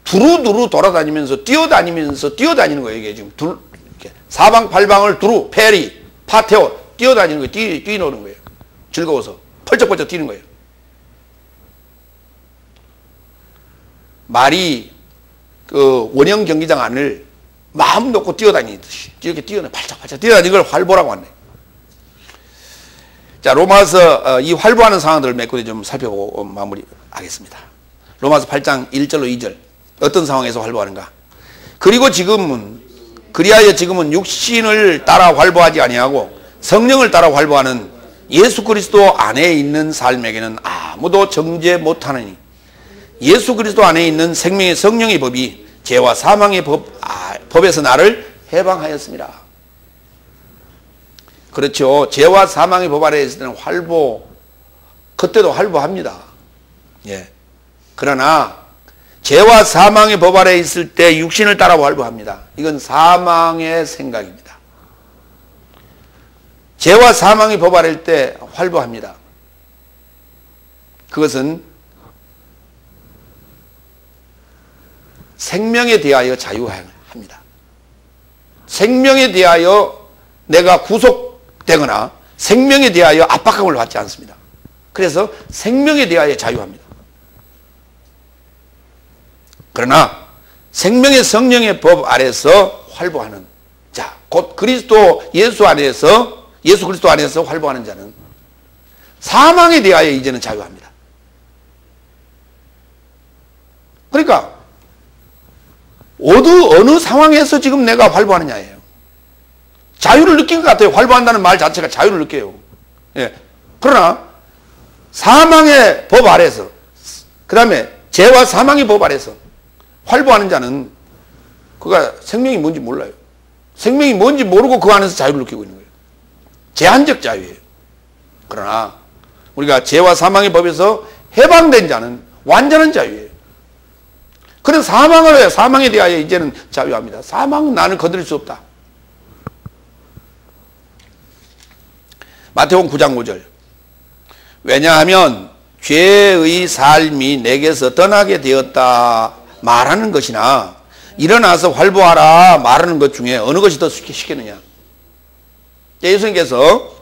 두루두루 돌아다니면서 뛰어다니는 거예요. 이게 지금 사방팔방을 두루 페리파테오 뛰어다니는 거예요. 뛰노는 거예요. 즐거워서 펄쩍펄쩍 뛰는 거예요. 말이 그 원형 경기장 안을 마음 놓고 뛰어다니듯이 이렇게 팔짝팔짝 뛰어다니는 걸 활보라고 하네. 자, 로마서 이 활보하는 상황들을 몇 군데 좀 살펴보고 마무리하겠습니다. 로마서 8장 1절로 2절 어떤 상황에서 활보하는가? 그리하여 지금은 육신을 따라 활보하지 아니하고 성령을 따라 활보하는 예수 그리스도 안에 있는 삶에게는 아무도 정죄 못하느니 예수 그리스도 안에 있는 생명의 성령의 법이 죄와 사망의 법에서 나를 해방하였습니다. 그렇죠. 죄와 사망의 법 아래에 있을 때는 그때도 활보합니다. 예. 그러나 죄와 사망의 법 아래에 있을 때 육신을 따라 활보합니다. 이건 사망의 생각입니다. 죄와 사망의 법 아래일 때 활보합니다. 그것은 생명에 대하여 자유합니다. 생명에 대하여 내가 구속되거나 생명에 대하여 압박감을 받지 않습니다. 그래서 생명에 대하여 자유합니다. 그러나 생명의 성령의 법 아래서 활보하는 자, 곧 예수 그리스도 안에서 활보하는 자는 사망에 대하여 이제는 자유합니다. 그러니까 어느 상황에서 지금 내가 활보하느냐예요. 자유를 느낀 것 같아요. 활보한다는 말 자체가 자유를 느껴요. 예. 그러나 사망의 법 아래서 그 다음에 죄와 사망의 법 아래서 활보하는 자는 그가 생명이 뭔지 몰라요. 생명이 뭔지 모르고 그 안에서 자유를 느끼고 있는 거예요. 제한적 자유예요. 그러나 우리가 죄와 사망의 법에서 해방된 자는 완전한 자유예요. 그래서 사망에 대하여 이제는 자유합니다. 사망은 나는 건드릴 수 없다. 마태복음 9장 5절. 왜냐하면 죄의 삶이 내게서 떠나게 되었다 말하는 것이나 일어나서 활보하라 말하는 것 중에 어느 것이 더 쉽겠느냐. 예수님께서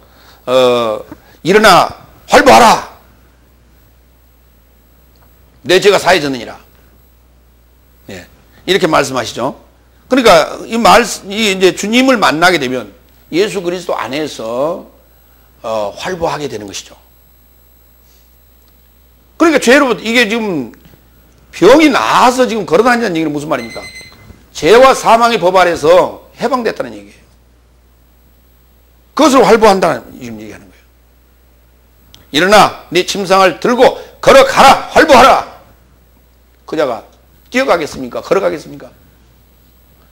일어나 활보하라. 내 죄가 사해졌느니라. 예, 이렇게 말씀하시죠. 그러니까 이제 주님을 만나게 되면 예수 그리스도 안에서 활보하게 되는 것이죠. 그러니까 죄로부터 이게 지금 병이 나아서 지금 걸어다니는 얘기는 무슨 말입니까? 죄와 사망의 법 아래서 해방됐다는 얘기예요. 그것을 활보한다는 지금 얘기하는 거예요. 일어나 네 침상을 들고 걸어가라. 활보하라. 그 자가 뛰어가겠습니까? 걸어가겠습니까?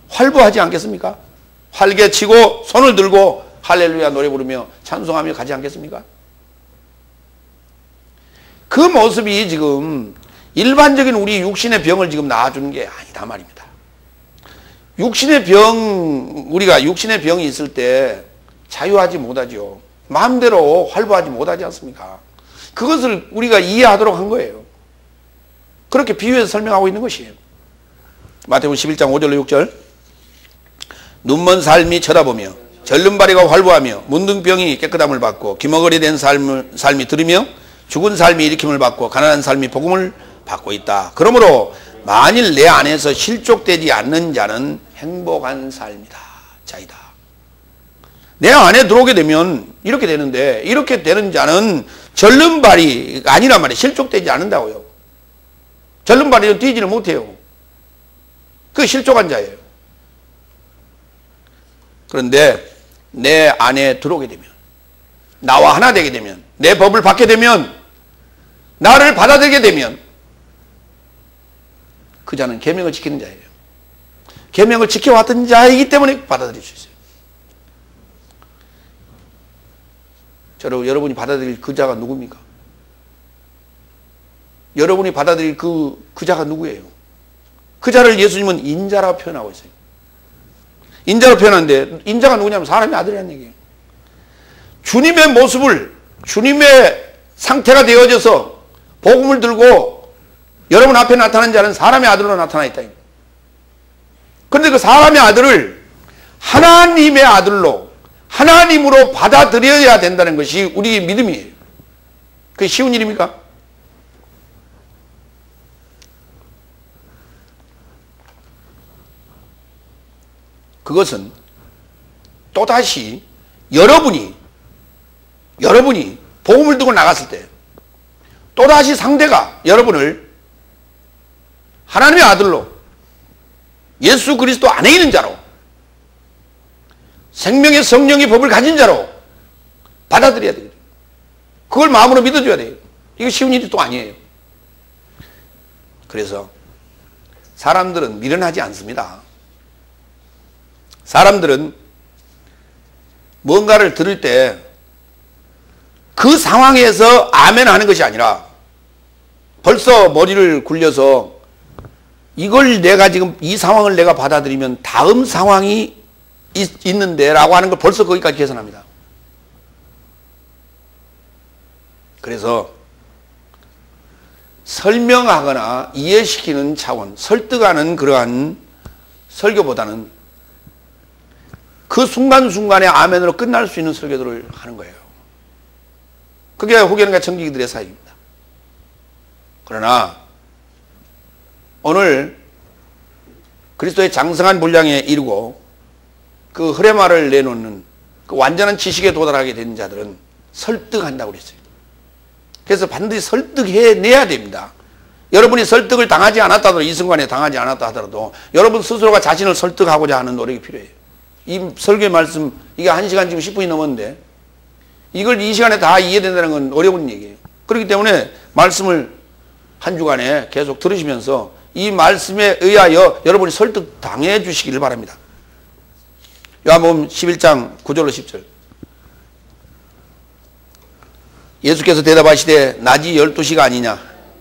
활보하지 않겠습니까? 활개치고 손을 들고 할렐루야 노래 부르며 찬송하며 가지 않겠습니까? 그 모습이 지금 일반적인 우리 육신의 병을 지금 나아주는 게 아니다 말입니다. 육신의 병, 우리가 육신의 병이 있을 때 자유하지 못하죠. 마음대로 활보하지 못하지 않습니까? 그것을 우리가 이해하도록 한 거예요. 그렇게 비유해서 설명하고 있는 것이에요. 마태복음 11장 5절로 6절. 눈먼 삶이 쳐다보며 절름발이가 활보하며 문둥병이 깨끗함을 받고 기머거리 된 삶이 들으며 죽은 삶이 일으킴을 받고 가난한 삶이 복음을 받고 있다. 그러므로 만일 내 안에서 실족되지 않는 자는 행복한 삶이다. 자이다. 내 안에 들어오게 되면 이렇게 되는데, 이렇게 되는 자는 절름발이 아니란 말이에요. 실족되지 않는다고요. 절름발이는 뛰지를 못해요. 그게 실족한 자예요. 그런데 내 안에 들어오게 되면, 나와 하나 되게 되면, 내 법을 받게 되면, 나를 받아들이게 되면 그 자는 계명을 지키는 자예요. 계명을 지켜왔던 자이기 때문에 받아들일 수 있어요. 여러분이 받아들일 그 자가 누굽니까? 여러분이 받아들일 그 자가 누구예요? 그 자를 예수님은 인자라고 표현하고 있어요. 인자로 표현하는데, 인자가 누구냐면 사람의 아들이라는 얘기예요. 주님의 모습을, 주님의 상태가 되어져서 복음을 들고 여러분 앞에 나타난 자는 사람의 아들로 나타나 있다. 그런데 그 사람의 아들을 하나님의 아들로, 하나님으로 받아들여야 된다는 것이 우리의 믿음이에요. 그게 쉬운 일입니까? 그것은 또다시 여러분이 복음을 들고 나갔을 때 또다시 상대가 여러분을 하나님의 아들로, 예수 그리스도 안에 있는 자로, 생명의 성령의 법을 가진 자로 받아들여야 돼요. 그걸 마음으로 믿어줘야 돼요. 이거 쉬운 일이 또 아니에요. 그래서 사람들은 미련하지 않습니다. 사람들은 뭔가를 들을 때 그 상황에서 아멘 하는 것이 아니라 벌써 머리를 굴려서 이걸 내가 지금 이 상황을 내가 받아들이면 다음 상황이 있는데 라고 하는 걸 벌써 거기까지 계산합니다. 그래서 설명하거나 이해시키는 차원, 설득하는 그러한 설교보다는 그 순간순간에 아멘으로 끝날 수 있는 설교들을 하는 거예요. 그게 후계론과 청지기들의 사역입니다. 그러나 오늘 그리스도의 장성한 분량에 이르고 그 흐레마를 내놓는 그 완전한 지식에 도달하게 된 자들은 설득한다고 그랬어요. 그래서 반드시 설득해내야 됩니다. 여러분이 설득을 당하지 않았다 하더라도, 이 순간에 당하지 않았다 하더라도 여러분 스스로가 자신을 설득하고자 하는 노력이 필요해요. 이 설교의 말씀, 이게 1시간 지금 10분이 넘었는데 이걸 이 시간에 다 이해된다는 건 어려운 얘기예요. 그렇기 때문에 말씀을 한 주간에 계속 들으시면서 이 말씀에 의하여 여러분이 설득 당해 주시기를 바랍니다. 요한복음 11장 9절로 10절. 예수께서 대답하시되 낮이 12시가 아니냐.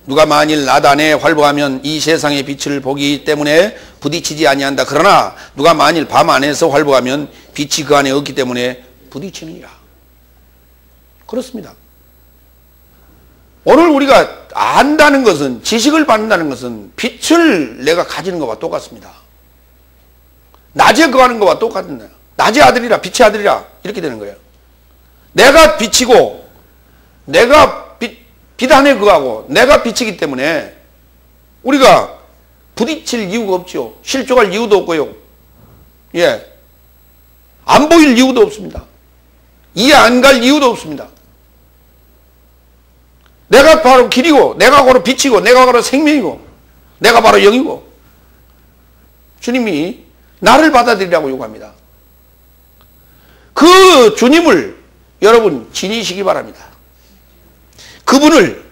누가 만일 낮 안에 활보하면 이 세상의 빛을 보기 때문에 부딪히지 아니한다. 그러나 누가 만일 밤 안에서 활보하면 빛이 그 안에 없기 때문에 부딪히느니라. 그렇습니다. 오늘 우리가 안다는 것은, 지식을 받는다는 것은 빛을 내가 가지는 것과 똑같습니다. 낮에 거하는 것과 똑같은 거예요. 낮의 아들이라, 빛의 아들이라 이렇게 되는 거예요. 내가 빛이고 내가 빛 안에 거하고 내가 빛이기 때문에 우리가 부딪힐 이유가 없죠. 실족할 이유도 없고요. 예, 안 보일 이유도 없습니다. 이해 안 갈 이유도 없습니다. 내가 바로 길이고, 내가 바로 빛이고, 내가 바로 생명이고, 내가 바로 영이고, 주님이 나를 받아들이라고 요구합니다. 그 주님을 여러분 지니시기 바랍니다. 그분을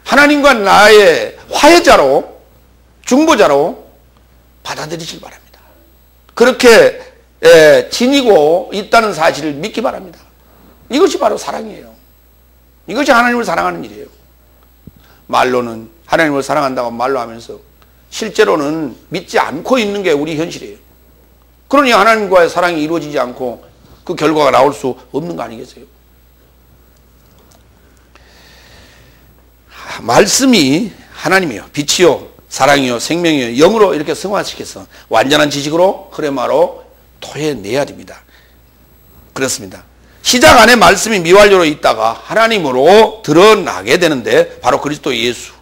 하나님과 나의 화해자로, 중보자로 받아들이시기 바랍니다. 그렇게 지니고 있다는 사실을 믿기 바랍니다. 이것이 바로 사랑이에요. 이것이 하나님을 사랑하는 일이에요. 말로는 하나님을 사랑한다고 말로 하면서 실제로는 믿지 않고 있는 게 우리 현실이에요. 그러니 하나님과의 사랑이 이루어지지 않고 그 결과가 나올 수 없는 거 아니겠어요? 말씀이 하나님이요, 빛이요, 사랑이요, 생명이요, 영으로 이렇게 성화시켜서 완전한 지식으로 흐레마로 토해내야 됩니다. 그렇습니다. 시작 안에 말씀이 미완료로 있다가 하나님으로 드러나게 되는데 바로 그리스도 예수,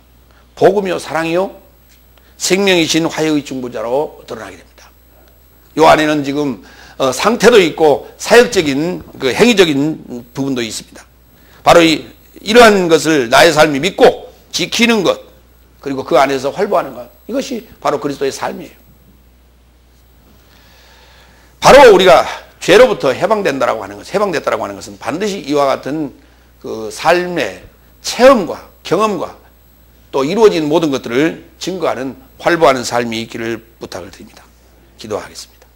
복음이요, 사랑이요, 생명이신 화해의 중보자로 드러나게 됩니다. 이 안에는 지금 상태도 있고 사역적인 그 행위적인 부분도 있습니다. 바로 이러한 것을 나의 삶이 믿고 지키는 것, 그리고 그 안에서 활보하는 것, 이것이 바로 그리스도의 삶이에요. 바로 우리가 죄로부터 해방된다라고 하는 것, 해방됐다라고 하는 것은 반드시 이와 같은 그 삶의 체험과 경험과 또 이루어진 모든 것들을 증거하는 활보하는 삶이 있기를 부탁을 드립니다. 기도하겠습니다.